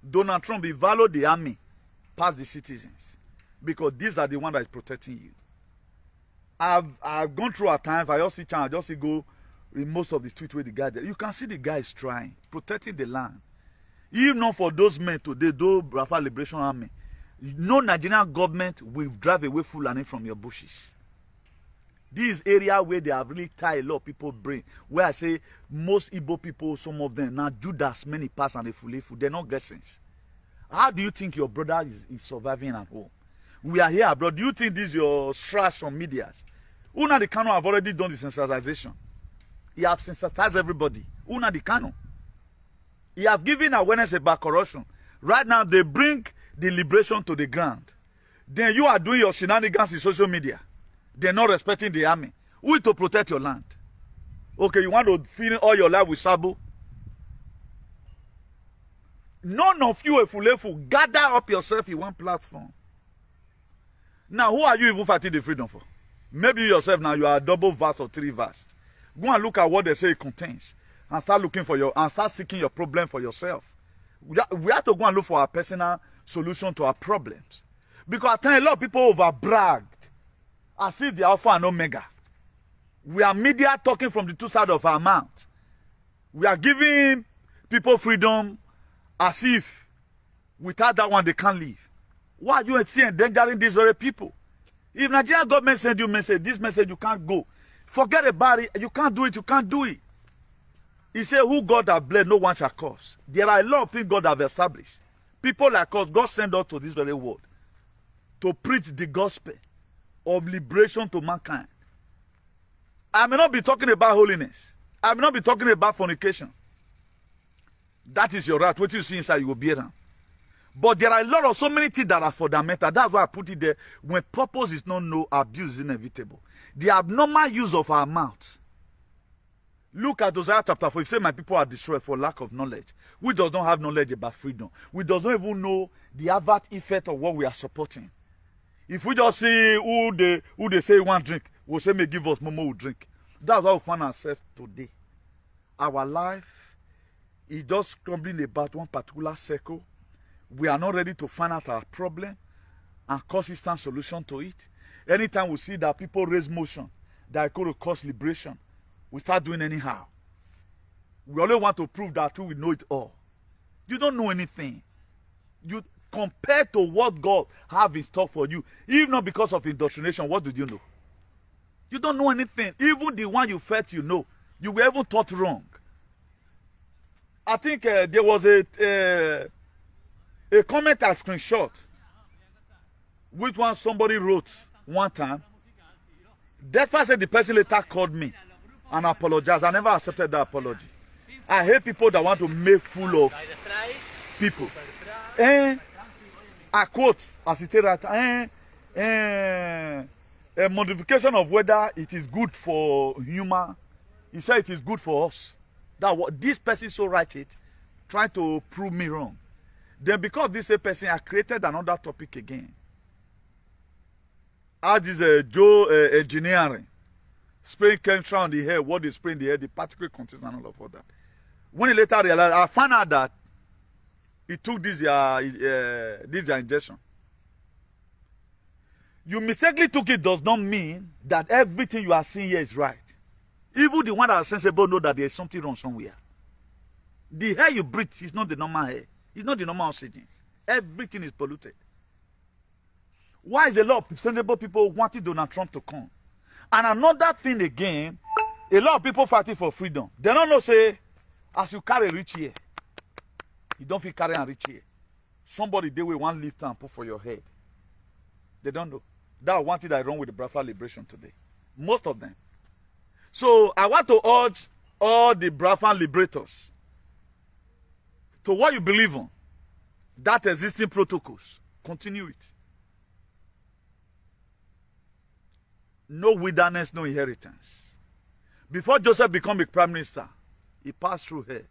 Donald Trump, he valued the army past the citizens, because these are the ones that is protecting you. I've gone through at times, I just see chance, I just see go in most of the tweets where the guy there. You can see the guy is trying, protecting the land. Even not for those men today, though Biafra Liberation Army, no Nigerian government will drive away Fulani from your bushes. This area where they have really tied a lot of people's brain, where I say most Igbo people, some of them, now Judas, many pass and EFUL, they're not get sense. How do you think your brother is surviving at home? We are here abroad. Do you think this is your trash from medias? Una the Kano have already done the sensitization. He have sensitized everybody. Una the Kano. He have given awareness about corruption. Right now, they bring the liberation to the ground. Then you are doing your shenanigans in social media. They're not respecting the army. Who is to protect your land? Okay, you want to fill all your life with Sabu? None of you, EFUL, gather up yourself in one platform. Now, who are you even fighting the freedom for? Maybe yourself now, you are a double verse or three verse. Go and look at what they say it contains. And start looking for and start seeking your problem for yourself. We have to go and look for our personal solution to our problems. Because at times a lot of people over-bragged as if they are Alpha and Omega. We are media talking from the two sides of our mouth. We are giving people freedom as if without that one they can't live. Why are you endangering these very people? If Nigerian government send you message, this message you can't go. Forget about it. You can't do it. You can't do it. He said, who God have blessed, no one shall curse. There are a lot of things God have established. People like us, God sent us to this very world to preach the gospel of liberation to mankind. I may not be talking about holiness. I may not be talking about fornication. That is your right. What you see inside, you will be around. But there are a lot of so many things that are fundamental. That's why I put it there. When purpose is not known, abuse is inevitable. The abnormal use of our mouth. Look at Hosea chapter 4. It says, my people are destroyed for lack of knowledge. We does not have knowledge about freedom. We does not even know the adverse effect of what we are supporting. If we just see who they say want drink, we'll say, may give us more, we'll drink. That's how we find ourselves today. Our life is just crumbling about one particular circle. We are not ready to find out our problem and consistent solution to it. Anytime we see that people raise motion that could cause liberation, we start doing anyhow. We always want to prove that we know it all. You don't know anything. You compared to what God have in store for you, even not because of indoctrination, what did you know? You don't know anything. Even the one you felt you know, you were even taught wrong. I think there was a comment I screenshot, which one somebody wrote one time. That person, the person later called me and apologized. I never accepted that apology. I hate people that want to make fool of people. I quote, as it said, a modification of whether it is good for human. He said it is good for us. That what this person so write it, trying to prove me wrong. Then because this person, I created another topic again. As is Joe engineering. Spraying chemistry on the hair, what they spray in the hair, the particle content and all of that. When he later realized, I found out that he took this injection. You mistakenly took it does not mean that everything you are seeing here is right. Even the one that are sensible know that there is something wrong somewhere. The hair you breathe is not the normal hair. It's not the normal oxygen. Everything is polluted. Why is a lot of sensible people wanting Donald Trump to come? And another thing again, a lot of people fighting for freedom. They don't know say, as you carry rich here, You don't feel carry and reach here. Somebody they will one lift and put for your head. They don't know. That's one thing that I wrong with the Biafra Liberation today. Most of them. So I want to urge all the Biafra liberators to what you believe on. That existing protocols. Continue it. No wilderness, no inheritance. Before Joseph became a prime minister, he passed through here.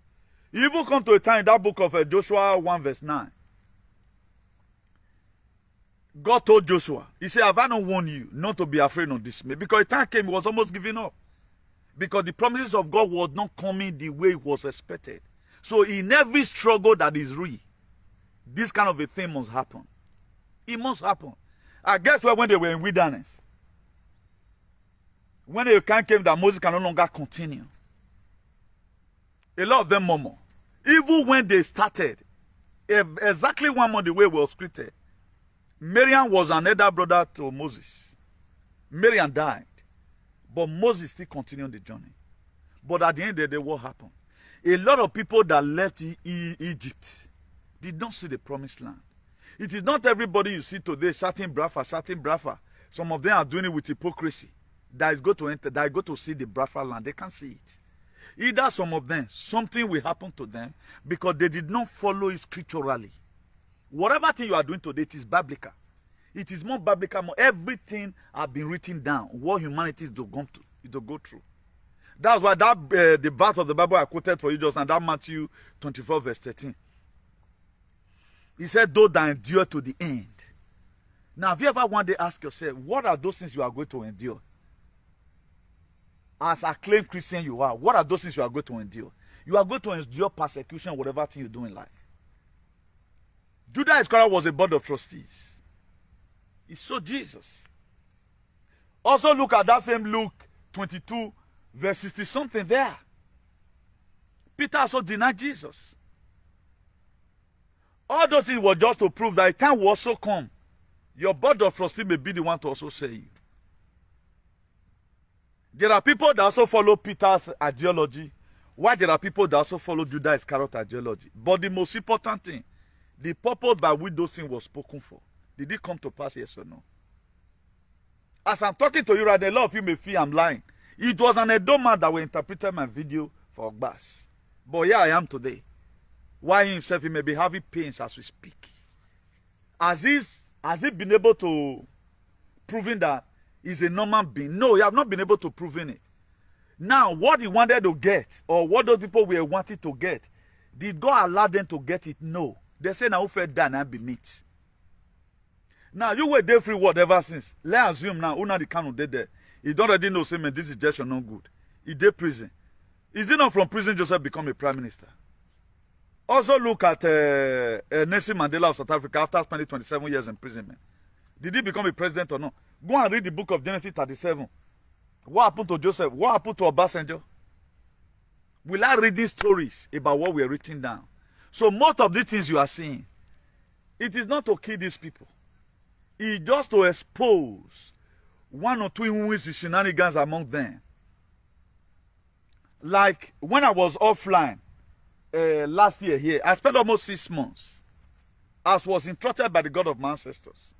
He even come to a time in that book of Joshua 1 verse 9. God told Joshua, he said, have I not warned you not to be afraid nor dismay? Because the time came, he was almost giving up. Because the promises of God was not coming the way it was expected. So in every struggle that is real, this kind of a thing must happen. It must happen. I guess when they were in wilderness, when the time came that Moses can no longer continue, a lot of them murmur. Even when they started, exactly 1 month the way it was created, Miriam was an elder brother to Moses. Miriam died. But Moses still continued the journey. But at the end of the day, what happened? A lot of people that left Egypt did not see the promised land. It is not everybody you see today shouting Biafra. Some of them are doing it with hypocrisy. That is going to enter, that is going to see the Biafra land. They can't see it. Either some of them, something will happen to them because they did not follow it scripturally. Whatever thing you are doing today, it is biblical. It is more biblical. Everything has been written down. What humanity is to go through. That's why the verse of the Bible I quoted for you just now, that Matthew 24 verse 13. He said, those that endure to the end. Now, have you ever one day asked yourself, what are those things you are going to endure? As a acclaimed Christian you are, what are those things you are going to endure? You are going to endure persecution, whatever thing you do in life. Judas Iscariot was a board of trustees. He saw Jesus. Also look at that same Luke 22 verse 60 something there. Peter also denied Jesus. All those things were just to prove that a time will also come. Your board of trustees may be the one to also say you. There are people that also follow Peter's ideology, while there are people that also follow Judas Iscariot ideology. But the most important thing, the purpose by which those things were spoken for, did it come to pass, yes or no? As I'm talking to you right now, a lot of you may feel I'm lying. It was an Edo man that interpreted my video for Ogbas. But here I am today. Why himself, he may be having pains as we speak. Has he been able to prove that he's a normal being? No, he have not been able to prove it. Now, what he wanted to get, or what those people were wanting to get, did God allow them to get it? No. They say, now who fed that and be meat. Now, you were there free word ever since. Let's assume now, Una the Kanu did there. He don't already know, say, man, this is just not good. He did prison. Is it not from prison Joseph become a prime minister? Also look at Nelson Mandela of South Africa after spending 27 years in imprisonment. Did he become a president or not? Go and read the book of Genesis 37. What happened to Joseph? What happened to Obasanjo? Will I read these stories about what we are written down? So most of the things you are seeing, it is not to kill these people. It's just to expose one or two shenanigans among them. Like when I was offline last year here, I spent almost 6 months. I was instructed by the God of my ancestors.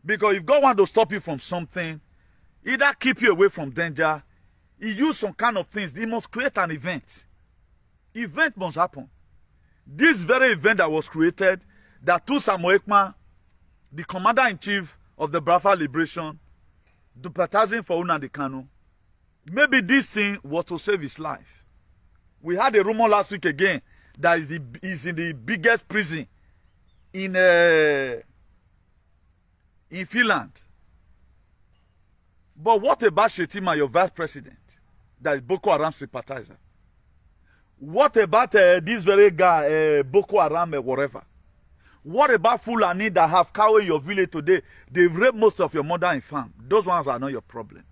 Because if God wants to stop you from something, either keep you away from danger, he used some kind of things. He must create an event. Event must happen. This very event that was created, that took Samuel Ekman, the commander-in-chief of the Biafra Liberation, duplicating for Nnamdi Kanu, maybe this thing was to save his life. We had a rumor last week again that is in the biggest prison in Finland. But what about Shetima, your vice president, that is Boko Haram sympathizer? What about this very guy, Boko Haram, whatever? What about Fulani that have cow in your village today? They've raped most of your mother and farm. Those ones are not your problem.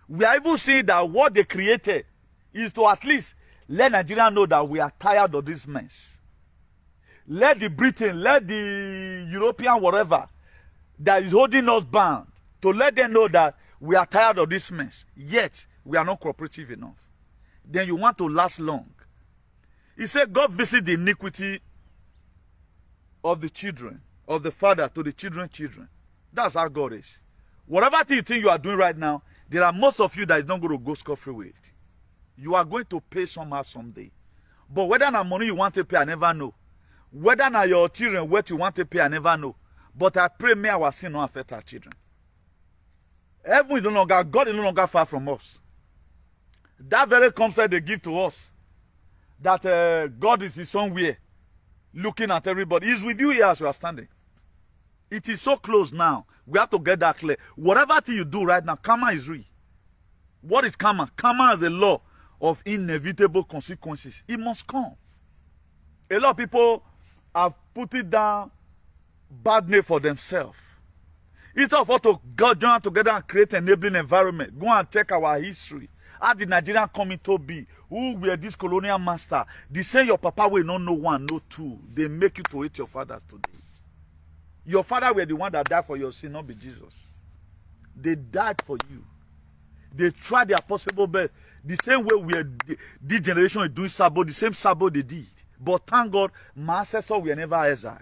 We are even seeing that what they created is to at least let Nigeria know that we are tired of this mess. Let the Britain, let the European whatever that is holding us bound, to let them know that we are tired of this mess. Yet, we are not cooperative enough. Then you want to last long. He said, God visit the iniquity of the children, of the father to the children. That's how God is. Whatever thing you think you are doing right now, there are most of you that is not going to go scot-free with it. You are going to pay somehow someday. But whether na money you want to pay, I never know. Whether na your children what you want to pay, I never know. But I pray may our sin not affect our children. Heaven is no longer, God is no longer far from us. That very concept they give to us, that God is somewhere looking at everybody. He's with you here as you are standing. It is so close now. We have to get that clear. Whatever thing you do right now, karma is real. What is karma? Karma is a law of inevitable consequences. It must come. A lot of people have put it down bad name for themselves. Instead of us to go join together and create an enabling environment, go and check our history. How did Nigeria come into be? Who were this colonial master? They say your papa will not know one, no two. They make you to hate your fathers today. Your father were the one that died for your sin, not be Jesus. They died for you. They tried their possible best. The same way we are, this generation is doing sabo, the same sabo they did. But thank God, my ancestors were never exiled.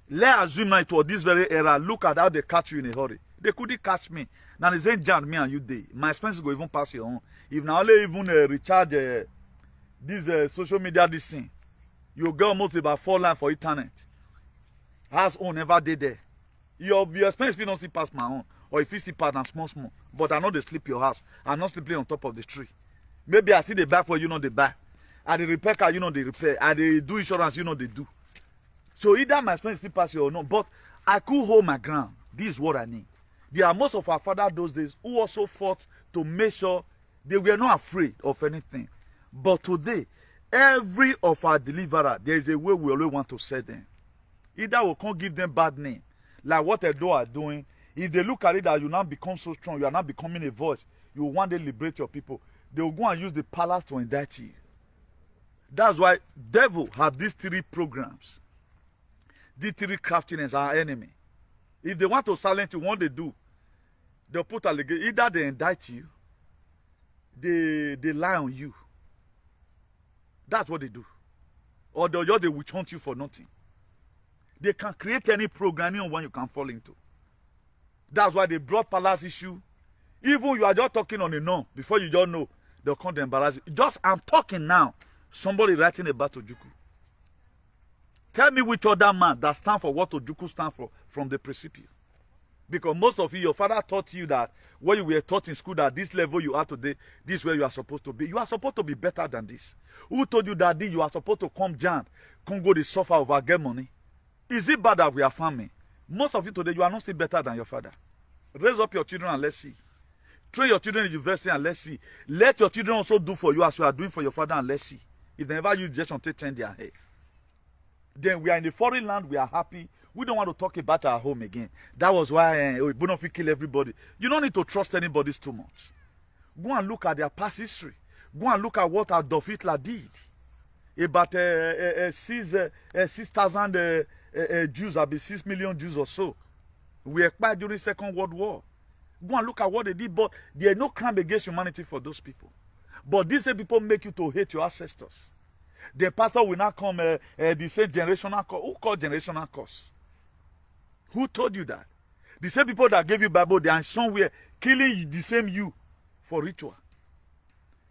Let's assume now it was this very era. Look at how they catch you in a hurry. They couldn't catch me. Now they say, Jan, me and you day. My expenses go even pass your own. If now only even recharge this social media, this thing, you get almost about 4 lines for internet. House own never did there. Your expense will not see past my own. Or if you see part and small. But I know they sleep your house. I'm not sleeping on top of the tree. Maybe I see the buy for you know they buy. And the repair car, you know they repair. And they do insurance, you know they do. So either my expense still pass you or not. But I could hold my ground. This is what I need. There are most of our fathers those days who also fought to make sure they were not afraid of anything. But today, every of our deliverer, there is a way we always want to set them. Either we can't give them bad name, like what Adroc are doing. If they look at it that you now become so strong, you are now becoming a voice, you will one day liberate your people. They will go and use the palace to indict you. That's why devil have these 3 programs. These 3 craftiness are our enemy. If they want to silence you, what they do, they'll put allegation. Either they indict you, they lie on you. That's what they do. Or they witch hunt you for nothing. They can create any programming on one you can fall into. That's why they brought palace issue. Even you are just talking on a norm, before you just know, they'll come to embarrass you. Just, I'm talking now, somebody writing about Ojukwu. Tell me which other man that stands for what Ojukwu stands for from the principio. Because most of you, your father taught you that when you were taught in school that this level you are today, this is where you are supposed to be. You are supposed to be better than this. Who told you that you are supposed to come down, come go to suffer over get money? Is it bad that we are farming? Most of you today, you are not still better than your father. Raise up your children and let's see. Train your children in university and let's see. Let your children also do for you as you are doing for your father and let's see. If they never use ejection to change their head. Then we are in the foreign land, we are happy. We don't want to talk about our home again. That was why we don't kill everybody. You don't need to trust anybody too much. Go and look at their past history. Go and look at what Adolf Hitler did. About 6,000 Jews, about 6 million Jews or so, were expired during Second World War. Go and look at what they did, but there is no crime against humanity for those people. But these people make you to hate your ancestors. The pastor will not come, the same generational curse. Who called generational curse? Who told you that? The same people that gave you Bible, they are somewhere killing the same you for ritual.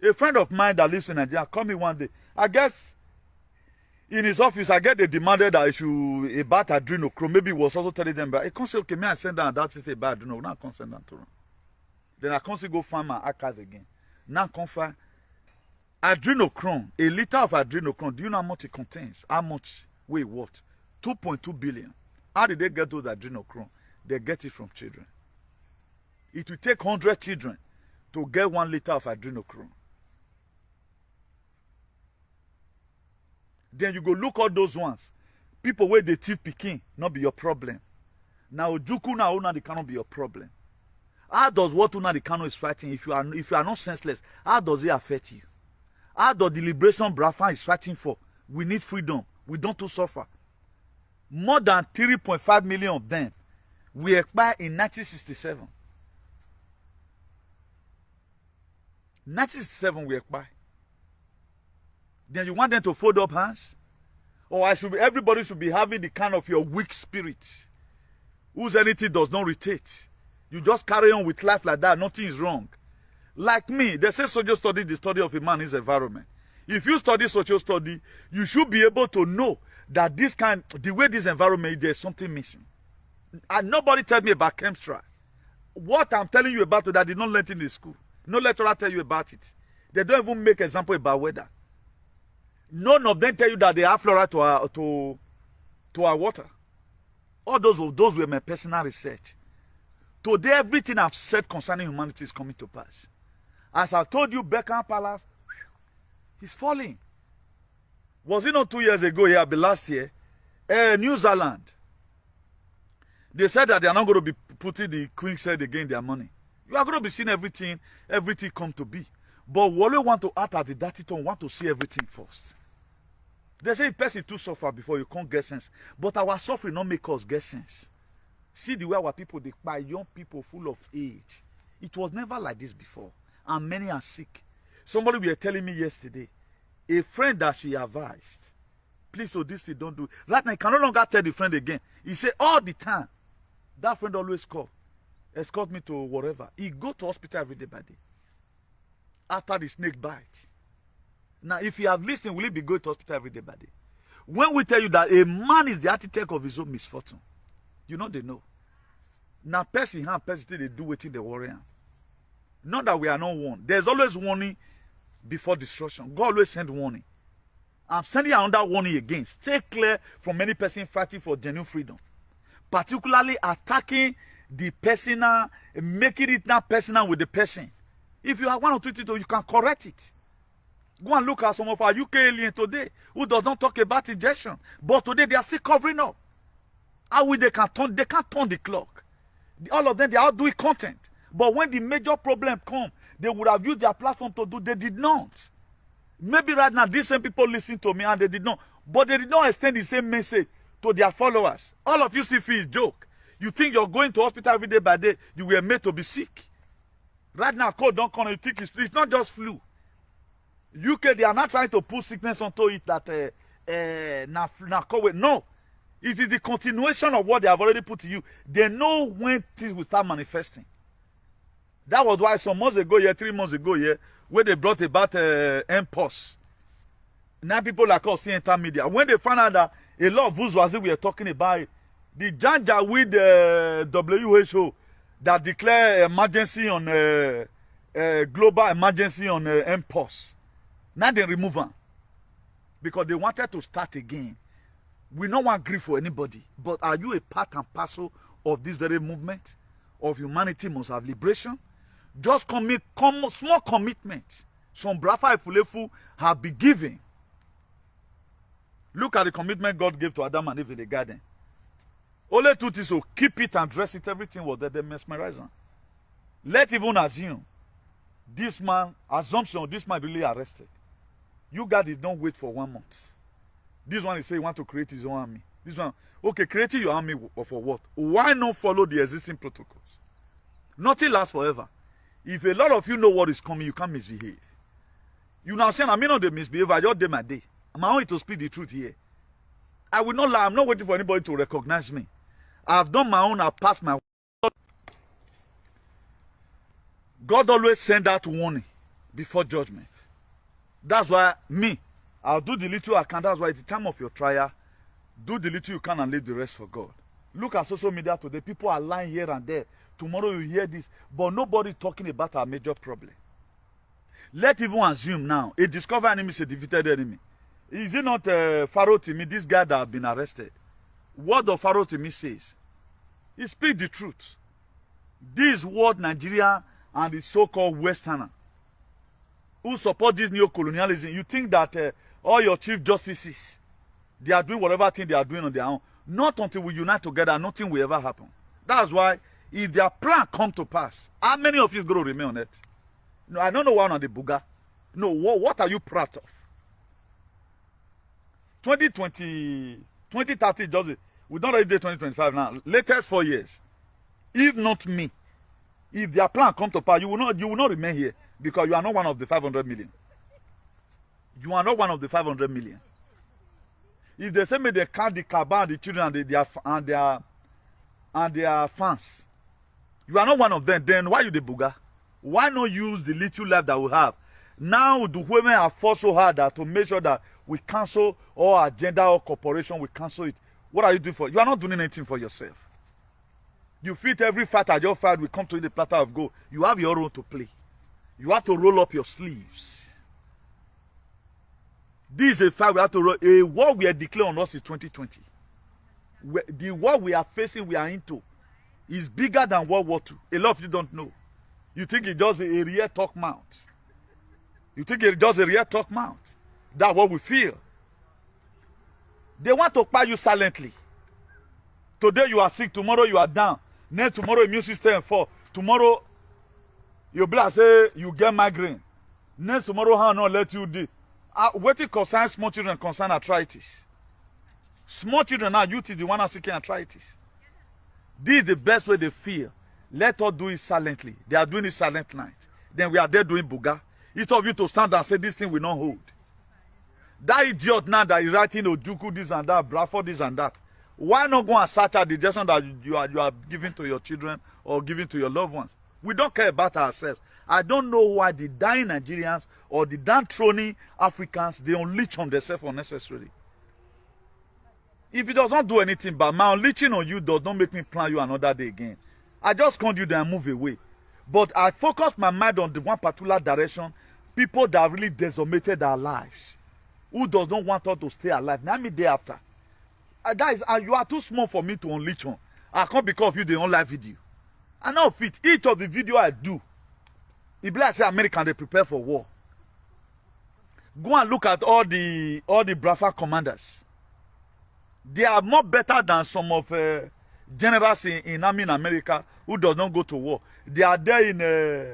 A friend of mine that lives in Nigeria called me one day. I guess in his office, I get they demanded that I should about adrenochrome. Maybe he was also telling them, but I can't say, okay, may I send down that is about adrenochrome. Now I can't send that to them. Then I can't go find my archive again. Now I can't find adrenochrome. A liter of adrenochrome. Do you know how much it contains? How much? Wait, what? 2.2 billion. How did they get those adrenochrome? They get it from children. It will take 100 children to get 1 liter of adrenochrome. Then you go look at those ones. People where they thief pikin, not be your problem. Now Ojukwu now it cannot be your problem. How does what Nnamdi Kanu is fighting, if you are not senseless, how does it affect you? How does the liberation Biafra is fighting for? We need freedom. We don't to suffer. More than 3.5 million of them were expired in 1967. 1967 we expired. Then you want them to fold up hands? Or everybody should be having the kind of your weak spirit, whose anything does not irritate. You just carry on with life like that. Nothing is wrong. Like me, they say social study is the study of a man in his environment. If you study social study, you should be able to know that the way this environment is, there's something missing. And nobody tell me about chemistry. What I'm telling you about that, they did not learn it in the school. No lecturer tell you about it. They don't even make example about weather. None of them tell you that they have fluoride to our water. All those were my personal research. Today, everything I've said concerning humanity is coming to pass. As I told you, Buckingham Palace is falling. Was it not 2 years ago, yeah, but last year, New Zealand, they said that they are not going to be putting the Queen's head again their money. You are going to be seeing everything come to be. But we only want to act at the dirty tone, want to see everything first. They say a person too suffer before you can't get sense. But our suffering not make us get sense. See the way our people, they buy young people full of age. It was never like this before. And many are sick. Somebody were telling me yesterday, a friend that she advised, please, so this thing don't do. Right now, I can no longer tell the friend again. He said all the time, that friend always call, escort me to whatever. He go to hospital every day by day. After the snake bite. Now, if you have listened, will he be going to hospital every day by day? When we tell you that a man is the architect of his own misfortune, you know they know. Now, person and person they do waiting the warrior. Not that we are not warned. There's always warning before destruction. God always send warning. I'm sending another warning again. Stay clear from any person fighting for genuine freedom. Particularly attacking the personal, making it not personal with the person. If you have one or two things, you can correct it. Go and look at some of our UK aliens today who does not talk about ejection. But today they are still covering up. How will they can't turn the clock. All of them, they are doing content. But when the major problem come, they would have used their platform to do. They did not. Maybe right now, these same people listen to me and they did not. But they did not extend the same message to their followers. All of you still feel a joke. You think you're going to hospital every day by day. You were made to be sick. Right now, cold don't come. You think it's not just flu. UK, they are not trying to put sickness onto it that no. It is the continuation of what they have already put to you. They know when things will start manifesting. That was why some months ago, 3 months ago, where they brought about MPOS. Now people like us see intermedia. When they found out that a lot of bourgeoisie we are talking about, the janja with the WHO that declare emergency on global emergency on MPOS. Now they remove them because they wanted to start again. We don't want grief for anybody, but are you a part and parcel of this very movement of humanity must have liberation? Just small commitment. Some Biafra EFUL have been given. Look at the commitment God gave to Adam and Eve in the garden. Only two things, so keep it and dress it. Everything was there. They mesmerize them. Let even assume this man, assumption, this man really arrested. You guys did not wait for 1 month. This one is saying he want to create his own army. This one, okay, creating your army for what? Why not follow the existing protocols? Nothing lasts forever. If a lot of you know what is coming, you can't misbehave. You now saying, I may not misbehave, I just did my day. I'm only to speak the truth here. I will not lie, I'm not waiting for anybody to recognize me. I've done my own, I've passed my. God always send out warning before judgment. That's why I'll do the little I can. That's why at the time of your trial, do the little you can and leave the rest for God. Look at social media today. People are lying here and there. Tomorrow you hear this, but nobody talking about our major problem. Let even assume now, a discovered enemy is a defeated enemy. Is it not Pharaoh to me, this guy that has been arrested? What the Pharaoh to me says? He speaks the truth. This world, Nigeria and the so-called Westerner who support this neo-colonialism, you think that all your chief justices, they are doing whatever thing they are doing on their own. Not until we unite together, nothing will ever happen. That's why, if their plan come to pass, how many of you is going to remain on it? No, I don't know one on the booger. No, what are you proud of? 2030, just we don't already do 2025 now. Latest 4 years. If not me, if their plan come to pass, you will not remain here because you are not one of the 500 million. You are not one of the 500 million. If they say me they count the cabal and the children and their fans, you are not one of them, then why you the booger? Why not use the little life that we have? Now the women have fought so hard that to make sure that we cancel all agenda or corporation, we cancel it. What are you doing for? You are not doing anything for yourself. You fit every fight at your fight will come to you the platter of gold. You have your role to play. You have to roll up your sleeves. This is a fight we have to roll. A war we are declaring on us is 2020. The war we are facing, we are into, is bigger than World War II. A lot of you don't know. You think it's just a real talk mount. You think it's just a real talk mount. That's what we feel. They want to buy you silently. Today you are sick, tomorrow you are down. Next tomorrow immune system fall. Tomorrow you be like say you get migraine. Next tomorrow how not let you do. What it concerns small children concern arthritis. Small children now, youth is the one seeking arthritis. This is the best way they feel. Let us do it silently. They are doing it silent night. Then we are there doing buga. Each of you to stand and say this thing will not hold. That idiot now that is writing Ojuku this and that, Braa for this and that. Why not go and search out the direction that you are giving to your children or giving to your loved ones? We don't care about ourselves. I don't know why the dying Nigerians or the downtrodden Africans, they unleash on themselves unnecessarily. If it does not do anything, but my unleashing on you does not make me plan you another day again. I just can't do that and move away. But I focus my mind on the one particular direction, people that really decimated our lives, who does not want us to stay alive. Now me day after. That is, you are too small for me to unleash on. I can't because of you, they don't like video. I know fit. Each of the video I do, it be like say American, they prepare for war. Go and look at all the Biafra commanders. They are more better than some of generals in army in America who does not go to war. They are there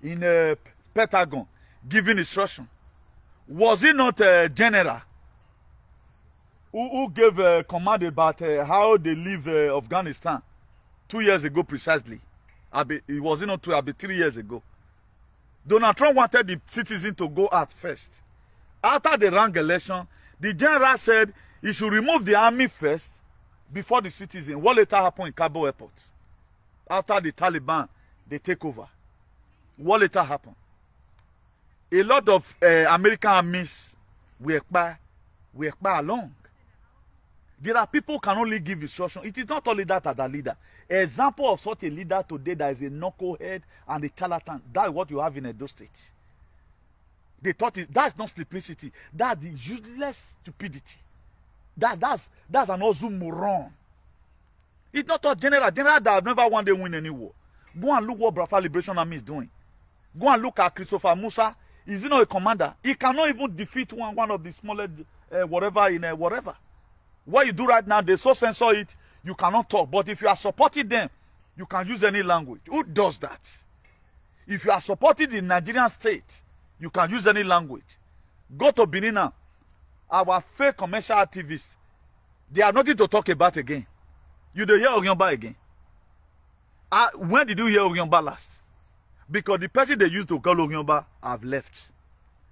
in Pentagon giving instruction. Was it not a general who gave a command about how they leave Afghanistan 2 years ago precisely? It was not 2, 3 years ago. Donald Trump wanted the citizens to go out first. After the rank election, the general said he should remove the army first before the citizen. What later happened in Kabul airport? After the Taliban, they take over. What later happened? A lot of American armies were along. There are people who can only give instruction. It is not only that as a leader. Example of such a leader today that is a knucklehead and a charlatan. That is what you have in Edo State. They thought that's not simplicity. That's the useless stupidity. That's an oxymoron. It's not a general that have never one day win any war. Go and look what Biafra Liberation Army is doing. Go and look at Christopher Musa. Is he not a commander? He cannot even defeat one of the smallest whatever in whatever. What you do right now, they so censor it, you cannot talk. But if you are supporting them, you can use any language. Who does that? If you are supporting the Nigerian state, you can use any language. Go to Benin now. Our fake commercial activists, they are nothing to talk about again. You don't hear Oryomba again. When did you hear Oryomba last? Because the person they used to call Oryomba have left.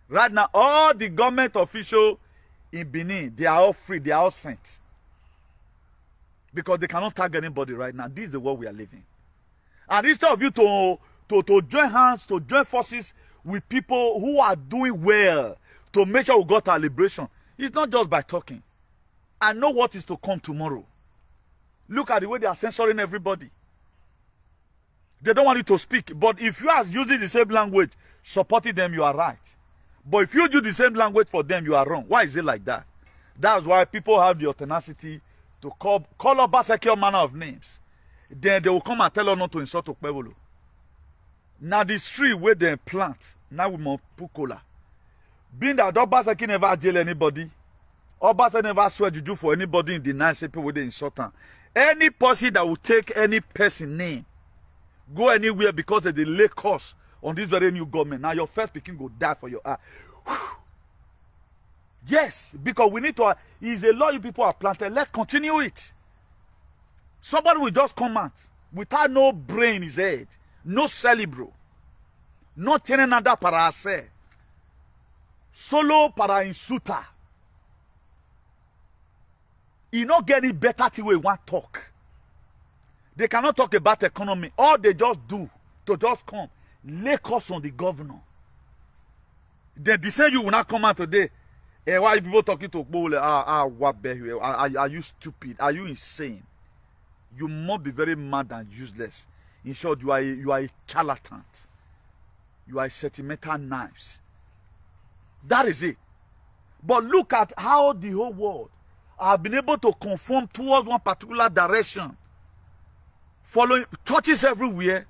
Right now, all the government officials in Benin, they are all free, they are all sent. Because they cannot tag anybody right now. This is the world we are living. And instead of you to join hands, to join forces with people who are doing well to make sure we got our liberation, it's not just by talking. I know what is to come tomorrow. Look at the way they are censoring everybody. They don't want you to speak. But if you are using the same language, supporting them, you are right. But if you use the same language for them, you are wrong. Why is it like that? That's why people have the audacity to call up a secure manner of names. Then they will come and tell us not to insult Okpebholo. Now this tree where they plant, now we must put cola. Being that Obaseki never jail anybody, Obaseki never swear juju for anybody in the nice people with the insult them. Any person that will take any person name, go anywhere because of the lay cost on this very new government. Now your first picking go die for your eye. Yes, because we need to. Is a law you people have planted. Let's continue it. Somebody will just come out without no brain in his head, no cerebro, not turning another para se. Solo para insulta. E not get any better thing we want talk. They cannot talk about economy. All they just do to just come, lay curse on the governor. Then they say you will not come out today. Why people talking to Okpebholo? What behavior? Are you stupid? Are you insane? You must be very mad and useless. In short, you are a charlatan. You are a sentimental knives. That is it. But look at how the whole world have been able to conform towards one particular direction. Following churches everywhere,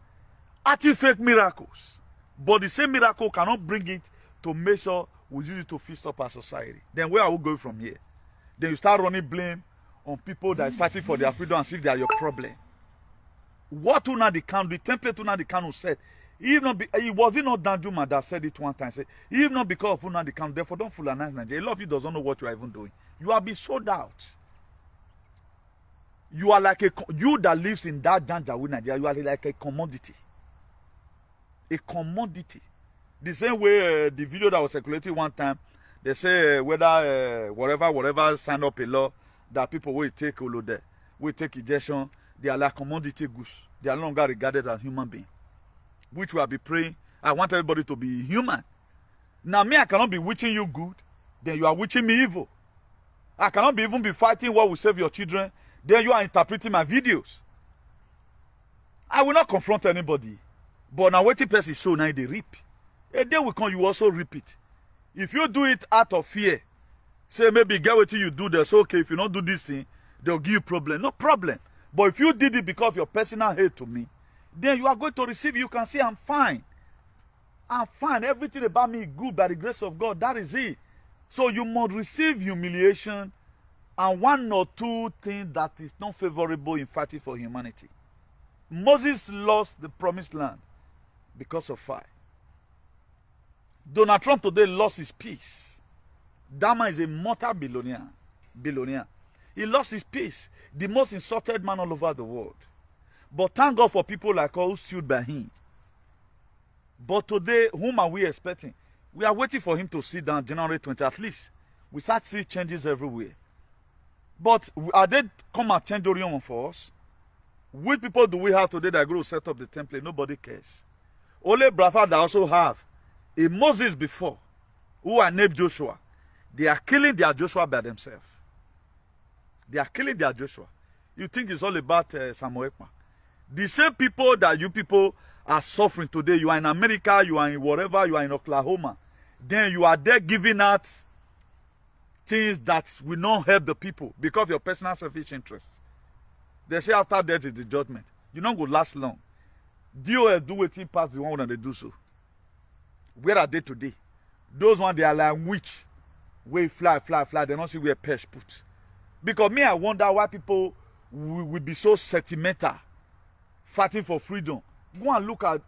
acting fake miracles. But the same miracle cannot bring it to make sure we use it to fix up our society. Then where are we going from here? Then you start running blame on people that is fighting for their freedom and see if they are your problem. What Unadi Kanu, the template Unadi Kanu said, it wasn't not Danjuma that said it one time. Said, even not because of Unadi Kanu, therefore don't foolanize Nigeria. A lot of you doesn't know what you are even doing. You have been sold out. You are like you that lives in that Janjaweed Nigeria, you are like a commodity. A commodity. The same way the video that was circulating one time, they say whether whatever sign up a law that people will take Olode, will take ejection, they are like commodity goods. They are no longer regarded as human beings. Which we have been praying. I want everybody to be human. Now me, I cannot be wishing you good, then you are wishing me evil. I cannot even be fighting what will save your children, then you are interpreting my videos. I will not confront anybody. But now waiting person so now they reap. A day will come, you also reap it. If you do it out of fear, say maybe get what you do, that's okay. If you don't do this thing, they'll give you problem. No problem. But if you did it because of your personal hate to me, then you are going to receive, you can say, I'm fine. I'm fine. Everything about me is good by the grace of God. That is it. So you must receive humiliation and one or two things that is not favorable in fighting for humanity. Moses lost the promised land because of fire. Donald Trump today lost his peace. That man is a mortal billionaire. He lost his peace. The most insulted man all over the world. But thank God for people like us who stood by him. But today, whom are we expecting? We are waiting for him to sit down January 20 at least. We start seeing changes everywhere. But are they come and change Orion for us? Which people do we have today that are going to set up the template? Nobody cares. Only Biafra that also have a Moses before, who are named Joshua. They are killing their Joshua by themselves. They are killing their Joshua. You think it's all about Samuel Ekpa. The same people that you people are suffering today, you are in America, you are in wherever, you are in Oklahoma. Then you are there giving out things that will not help the people because of your personal selfish interests. They say after death is the judgment. You don't go last long. DOL do waiting past the one when they do so. Where are they today? Those ones, they are like witch. Way fly. They don't see where pest put. Because me, I wonder why people will be so sentimental fighting for freedom. Go and look at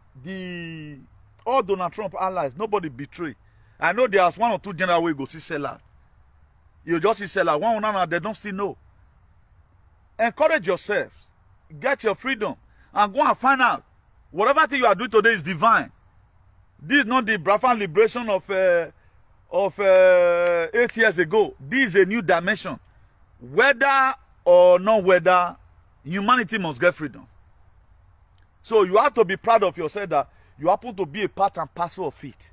all Donald Trump allies. Nobody betray. I know there's one or two general way go see seller. You just see seller. One or another, they don't still know. Encourage yourselves. Get your freedom. And go and find out. Whatever thing you are doing today is divine. This is not the Biafra Liberation of 8 years ago. This is a new dimension. Whether or not whether, humanity must get freedom. So you have to be proud of yourself that you happen to be a part and parcel of it.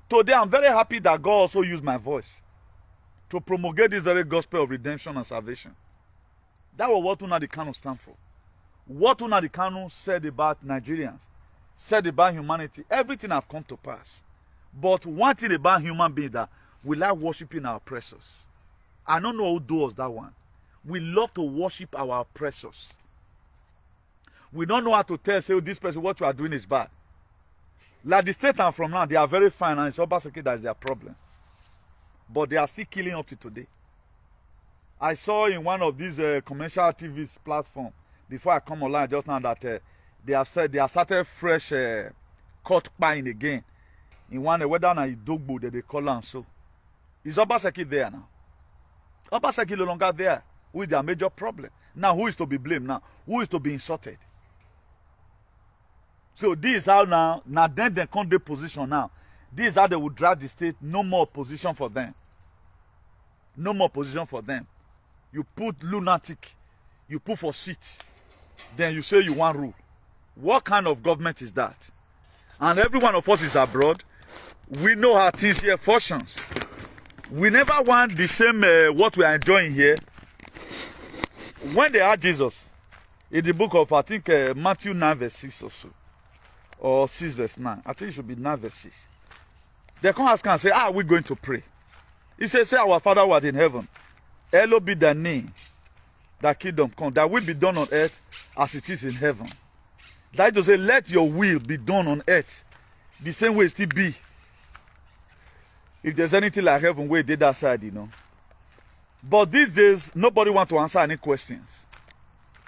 Today I'm very happy that God also used my voice to promulgate this very gospel of redemption and salvation. That was what Unadi Kanu stand for. What Unadi Kanu said about Nigerians, said about humanity, everything have come to pass. But one thing about human beings that we like worshiping our oppressors. I don't know who does that one. We love to worship our oppressors. We don't know how to tell, say, oh, this person, what you are doing is bad. Like the Satan from now, they are very fine, and it's Obaseki that is their problem. But they are still killing up to today. I saw in one of these commercial TV platforms, before I come online just now, that they have said they have started fresh cut pine again. In one, whether na Idogbo that they call and so. Is Obaseki there now? Obaseki no longer there with their major problem. Now, who is to be blamed now? Who is to be insulted? So this is how now then they come to position now. This is how they will drag the state. No more opposition for them. No more opposition for them. You put lunatic, you put for seat, then you say you want rule. What kind of government is that? And every one of us is abroad. We know how things here functions. We never want the same what we are enjoying here. When they had Jesus, in the book of, I think, Matthew 9 verse 6 or so, or 6 verse 9, I think it should be 9 verse 6. They come ask and say, how are we going to pray? He says, say, our Father who art in heaven, hallowed be thy name, thy kingdom come, thy will be done on earth as it is in heaven. That is to say, let your will be done on earth the same way it still be. If there's anything like heaven, where they that side, you know. But these days, nobody wants to answer any questions.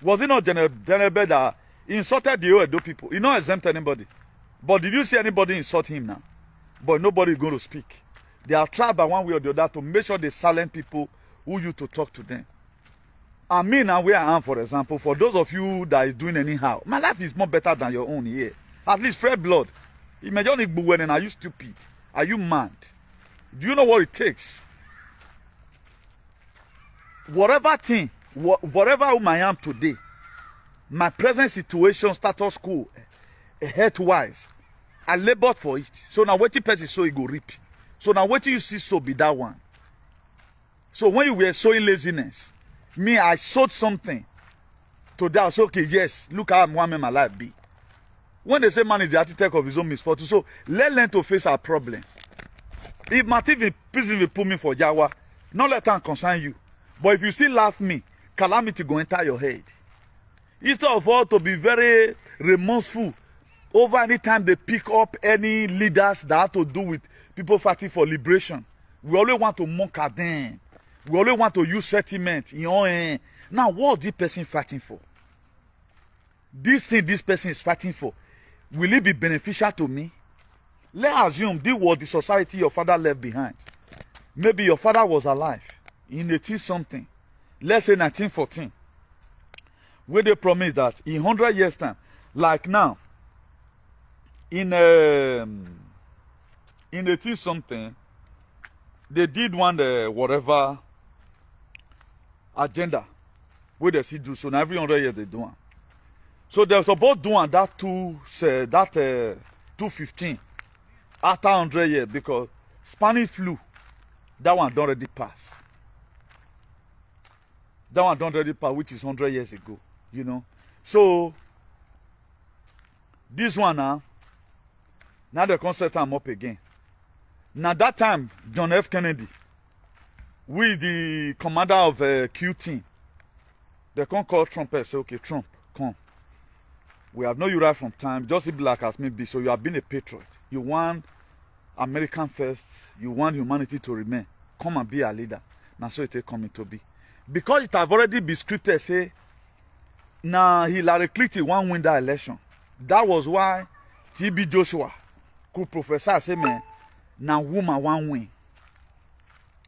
Was it not General that insulted the Oedo people? He not exempt anybody. But did you see anybody insult him now? But nobody is going to speak. They are tried by one way or the other to make sure they silent people who used to talk to them. And me now, where I am, for example, for those of you that is doing anyhow, my life is more better than your own here. At least fresh blood. Imagine when are you stupid? Are you mad? Do you know what it takes? Whatever thing, whatever whom I am today, my present situation, status quo, health-wise, I labored for it. So now what the person so he go reap. So now what you see so be that one. So when you were sowing laziness, me, I sowed something. Today I say, okay, yes, look how I'm wanting my life be. When they say man is the architect of his own misfortune, so let's learn to face our problem. If my prison will put me for Jawa, not let them concern you. But if you still laugh me, calamity go enter your head. Instead of all to be very remorseful over any time they pick up any leaders that have to do with people fighting for liberation, we always want to mock at them. We always want to use sentiment. Now, what is this person fighting for? This thing this person is fighting for, will it be beneficial to me? Let's assume this was the society your father left behind. Maybe your father was alive in 18-something. Let's say 1914. Where they promised that in 100 years' time, like now, in 18-something, they did one whatever agenda where they see do. So now every 100 years they do one. So they're supposed to do that 215 after 100 years because Spanish flu, that one don't already pass. That one don't already pass, which is 100 years ago, you know. So this one now they can set them up again. Now that time, John F. Kennedy, with the commander of Q team, they can call Trump and say, okay, Trump, come. We have known you right from time, just be black as me be, so you have been a patriot. You want American first, you want humanity to remain. Come and be a leader. Now so it is coming to be. Because it have already been scripted, say, now Hillary Clinton won't win that election. That was why T.B. Joshua could prophesy, say, man, now woman won't win.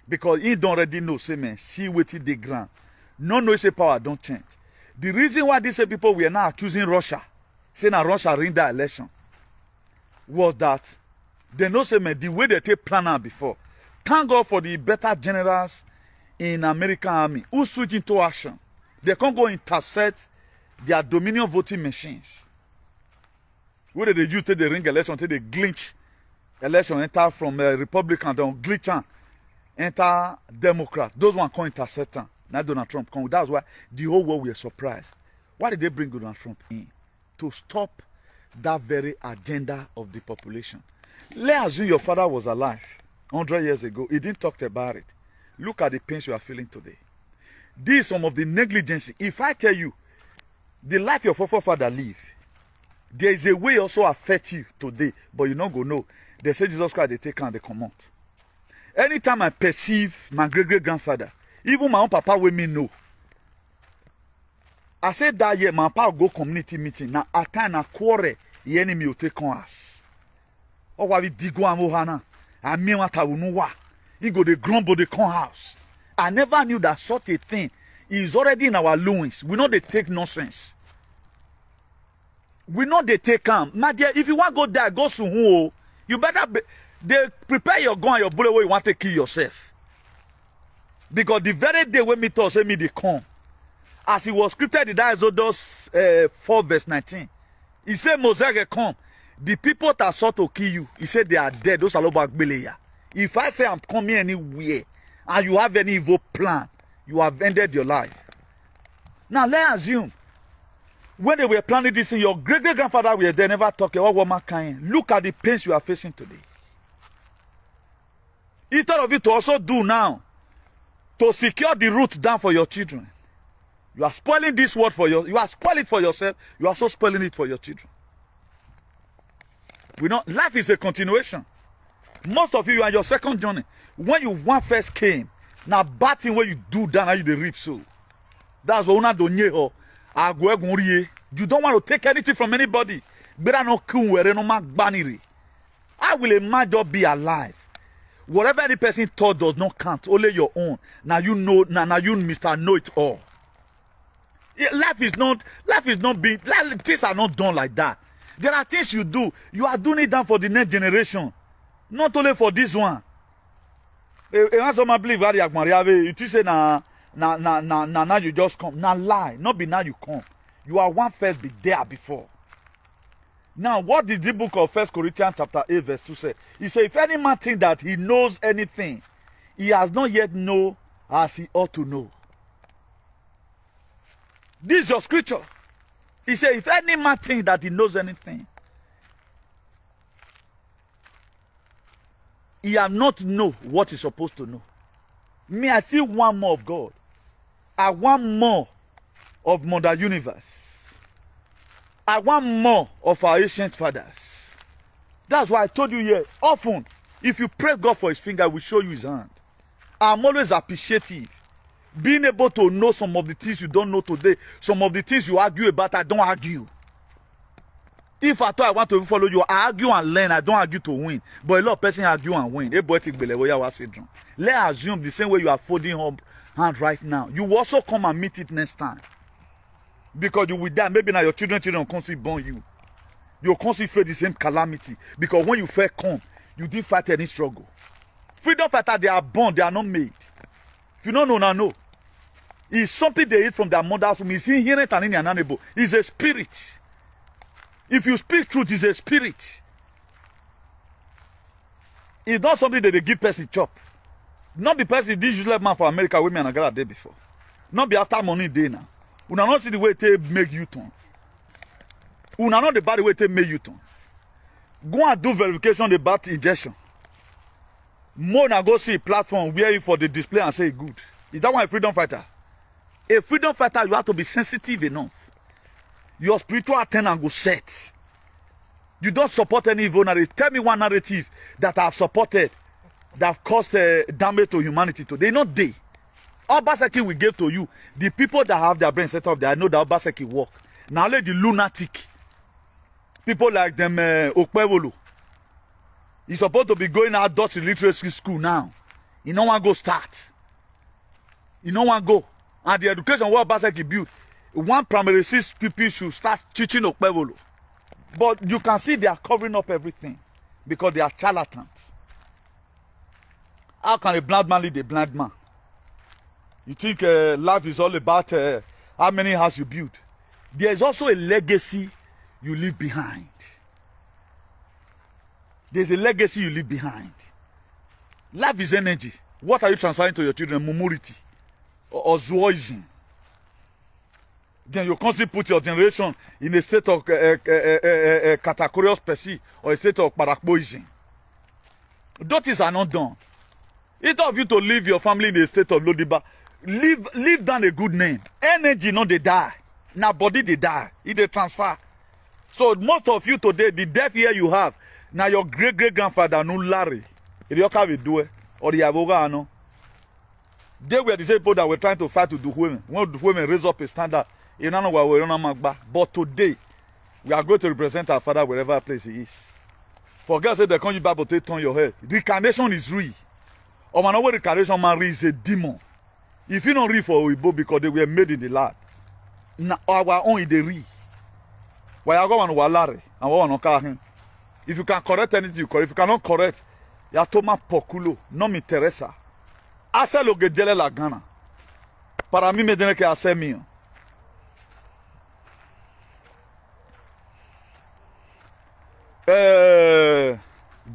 Because he don't already know, say, man, see waiting the ground. No know say power don't change. The reason why these people were now accusing Russia, saying that Russia win that election, was that they know, say, man, the way they take plan out before. Thank God for the better generals in American army who switch into action. They can't go intercept their Dominion voting machines. Where they use take the ring election, take the glitch election, enter from Republican, then glitch and enter Democrat. Those ones can't intercept them. Now Donald Trump come. That's why the whole world were surprised. Why did they bring Donald Trump in? To stop that very agenda of the population. Let's assume your father was alive 100 years ago. He didn't talk about it. Look at the pains you are feeling today. This is some of the negligence. If I tell you, the life your forefather lived, there is a way also affect you today, but you not go know. They say Jesus Christ, they take and they come out. Anytime I perceive my great-great-grandfather, even my own papa will me know. I said that year, my papa go community meeting. Now, at time, I quarrel, the enemy will take on us. Oh, what we dig one mohana. I mean, what I will know what. He go the grumble the con house. I never knew that such a thing is already in our loins. We know they take nonsense. We know they take calm. My dear, if you want to go there, go to who? You better be, They prepare your gun and your bullet where you want to kill yourself. Because the very day when me thought say me they come, as it was scripted in Exodus 4 verse 19, he said Moses come. The people that sought to kill you, he said they are dead. Those are about Goliath. If I say I'm coming anywhere and you have any evil plan, you have ended your life. Now let's assume when they were planning this thing, your great-great-grandfather were there, never talk about woman kind. Look at the pains you are facing today. Instead of it to also do now, to secure the root down for your children. You are spoiling this world for you are spoiling it for yourself, you are also spoiling it for your children. Life is a continuation. Most of you are your second journey. When you one first came, now bad thing when you do that, now you the reap so. That's what una do nye. You don't want to take anything from anybody. I will imagine be alive. Whatever any person thought does not count, only your own. Now you know, now you Mr. Know It All. Life is not being, things are not done like that. There are things you do. You are doing it down for the next generation. Not only for this one. It is say now you just come. Now lie. Not be now you come. You are one first be there before. Now, what did the book of 1 Corinthians chapter 8 verse 2 say? He said, if any man think that he knows anything, he has not yet know as he ought to know. This is your scripture. He said, if any man think that he knows anything, he has not know what he's supposed to know. Me, I see one more of God. I want more of Mother Universe. I want more of our ancient fathers. That's why I told you here, often, if you pray God for his finger, he will show you his hand. I'm always appreciative. Being able to know some of the things you don't know today, some of the things you argue about, I don't argue. If I thought I want to follow you, I argue and learn, I don't argue to win. But a lot of people argue and win. Let's assume the same way you are folding up hand right now. You will also come and meet it next time. Because you will die. Maybe now your children will constantly burn you. You'll constantly face the same calamity. Because when you first come, you didn't fight any struggle. Freedom fighters, they are born, they are not made. If you don't know, now know. It's something they eat from their mother's womb. It's inherent and inalienable. It's a spirit. If you speak truth, it's a spirit. It's not something that they give person chop. Not the person, this useless man for America, women and got a day before. Not be after money day now. Una not see the way they make you turn. Una not the bad way they make you turn. Go and do verification about ejection. More na go see a platform where you for the display and say good. Is that one a freedom fighter? A freedom fighter, you have to be sensitive enough. Your spiritual antenna go set. You don't support any evil narrative. Tell me one narrative that I have supported that have caused damage to humanity today. Not they. Obaseki will give to you. The people that have their brain set up there, I know that Obaseki work. Now let the lunatic. People like them, Okpebholo. He's supposed to be going out Dutch literacy school now. You know one go start. You know one go. And the education what Obaseki built, one primary 6 people should start teaching Okpebholo. But you can see they are covering up everything because they are charlatans. How can a blind man lead a blind man? You think life is all about how many houses you build. There is also a legacy you leave behind. There's a legacy you leave behind. Life is energy. What are you transferring to your children? Mumurity or zoism. Then you constantly put your generation in a state of categorious persi or a state of parakboism. Those things are not done. It's of you to leave your family in a state of lodiba. Leave down a good name. Energy, not they die. Now body they die. It they transfer. So most of you today, the death here you have, now your great-great-grandfather, no Larry, or the Aboga, they were the same people that were trying to fight to do women. When the women raise up a standard, but today, we are going to represent our father wherever place he is. For God said, the country Bible to turn your head. Reincarnation is real. Or man, what reincarnation man is a demon. If you don't read for Oibo because they were made in the land, now our own is the real. Why I go on Walare and what on him? If you can correct anything, you correct. If you cannot correct, Ya toma poculo. No me interesa. Hace lo que dele la gana. Para mí me tiene que hacer mío.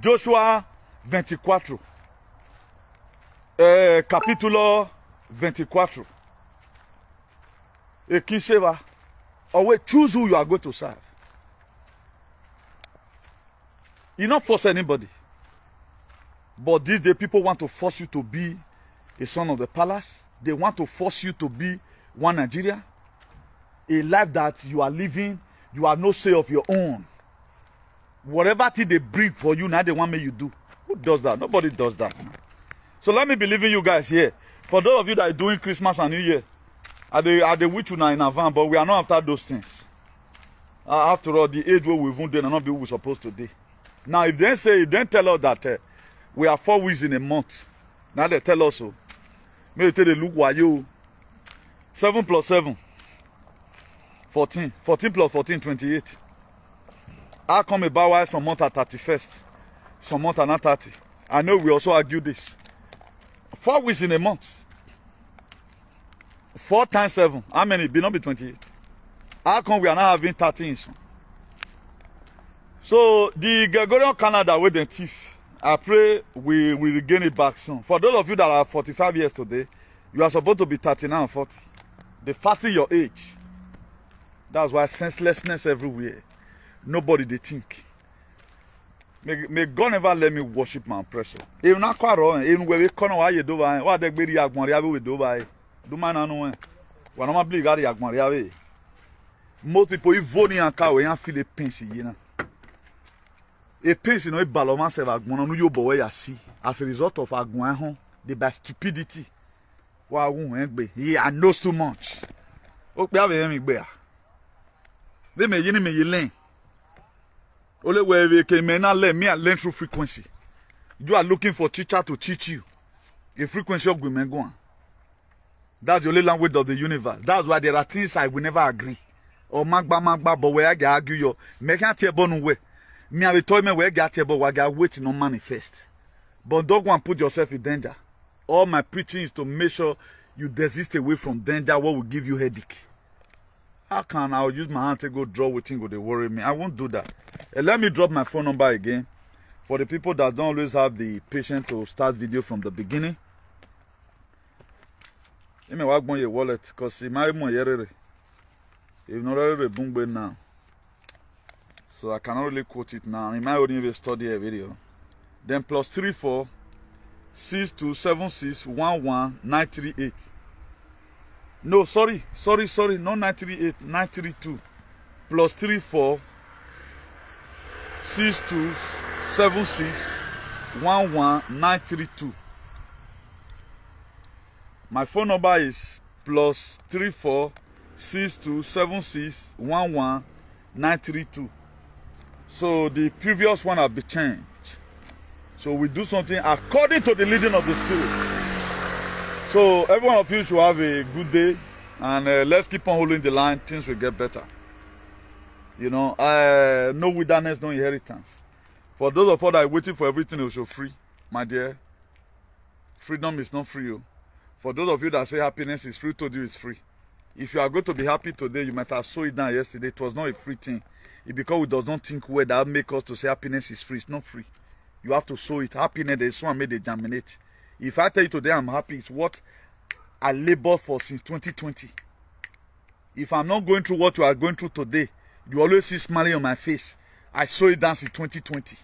Joshua 24. Capítulo 24. Et qui se va? Always choose who you are going to serve. You not force anybody. But these days, people want to force you to be a son of the palace. They want to force you to be one Nigeria. A life that you are living, you have no say of your own. Whatever thing they bring for you, now they want me you do. Who does that? Nobody does that. So let me be leaving you guys here. For those of you that are doing Christmas and New Year, are they with you now in advance, but we are not after those things. After all, the age where we've done and not be we're supposed to do. Now, if they tell us that we are 4 weeks in a month, now they tell us so. Maybe tell they look why you 7 plus 7, 14. 14 plus 14, 28. How come about why some months are 31st, some months are not 30? I know we also argue this. 4 weeks in a month. 4 times 7. How many? Be not be 28. How come we are not having 13? So the Gregorian calendar with the thief, I pray we will regain it back soon. For those of you that are 45 years today, you are supposed to be 39 and 40. They fasten your age. That's why senselessness everywhere. Nobody they think. May God never let me worship my oppressor. Even not quite wrong. Even where we come, why you do why? What they be the agmariabe we do why? Do man no one. When I'm big at the agmariabe. Most people you vote in car we feel a pain, you know. A pain no a ballon se va agmon no you boy ya see. As a result of agmon they by stupidity. Wow, he knows too much. Okpebholo me gbe. They me yin me learn. Only where we can learn me and learn through frequency. You are looking for teacher to teach you. A frequency of women go on. That's the only language of the universe. That's why there are things I will never agree. Or magba, but where I get argue your make a table no way. Me I will tell me where I get table where I get waiting on manifest. But don't go and put yourself in danger. All my preaching is to make sure you desist away from danger. What will give you headache? How can I use my hand to go draw with things? They worry me. I won't do that. Let me drop my phone number again for the people that don't always have the patience to start video from the beginning. Let me walk on your wallet because it might be here. If not already boombe now, so I cannot really quote it now. It might only even study a video. Then +34 6276 11938. No, sorry, not 938, 932. +34 6276 11932. My phone number is +34 6276 11932. So the previous one have been changed. So we do something according to the leading of the Spirit. So every one of you should have a good day, and let's keep on holding the line. Things will get better. You know, no wilderness, no inheritance. For those of us that are waiting for everything to show free, my dear, freedom is not free. For those of you that say happiness is free, told you it's free. If you are going to be happy today, you might have saw it down yesterday. It was not a free thing. It's because we does not think well that make us to say happiness is free. It's not free. You have to sow it. Happiness, there's someone made it germinate. If I tell you today I'm happy, it's what I labor for since 2020. If I'm not going through what you are going through today, you always see smiling on my face. I saw it down since 2020.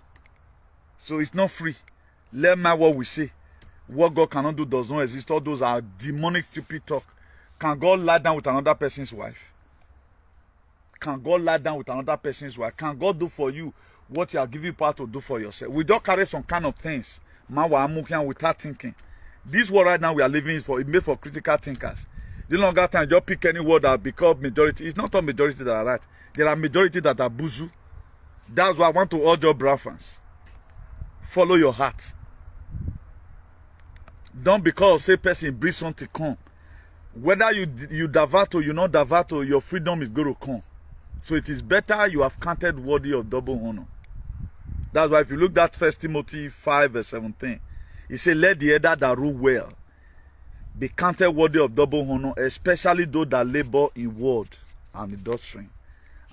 So it's not free. Let my what we say. What God cannot do does not exist. All those are demonic, stupid talk. Can God lie down with another person's wife? Can God lie down with another person's wife? Can God do for you what you are giving power to do for yourself? We don't carry some kind of things. Without thinking. This world right now we are living is for it made for critical thinkers. The longer time just pick any word that become majority. It's not all majority that are right. There are majority that are buzu. That's why I want to urge your Braa fans. Follow your heart. Don't because say person bring something come. Whether you divert or you not divert, or your freedom is going to come. So it is better you have counted worthy of double honor. That's why if you look at 1 Timothy 5 verse 17, he said, let the elder that rule well be counted worthy of double honor, especially those that labor in word and in doctrine.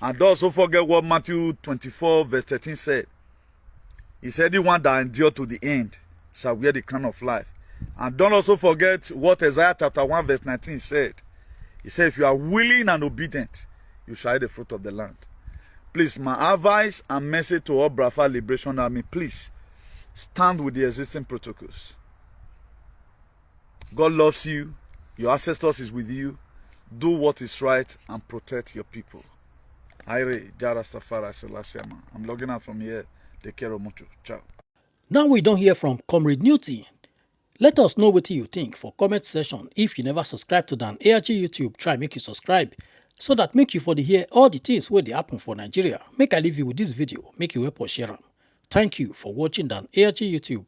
And don't also forget what Matthew 24 verse 13 said. He said, the one that endure to the end shall wear the crown of life. And don't also forget what Isaiah chapter 1 verse 19 said. He said, if you are willing and obedient, you shall eat the fruit of the land. Please, my advice and message to all Biafra Liberation Army, please stand with the existing protocols. God loves you. Your ancestors is with you. Do what is right and protect your people. I'm logging out from here. Take care of mucho. Ciao. Now we don't hear from Comrade Newty. Let us know what you think for comment section. If you never subscribe to the ARG YouTube, try make you subscribe so that make you for the hear all the things where they happen for Nigeria. Make I leave you with this video, make you help us share them. Thank you for watching the ARG YouTube.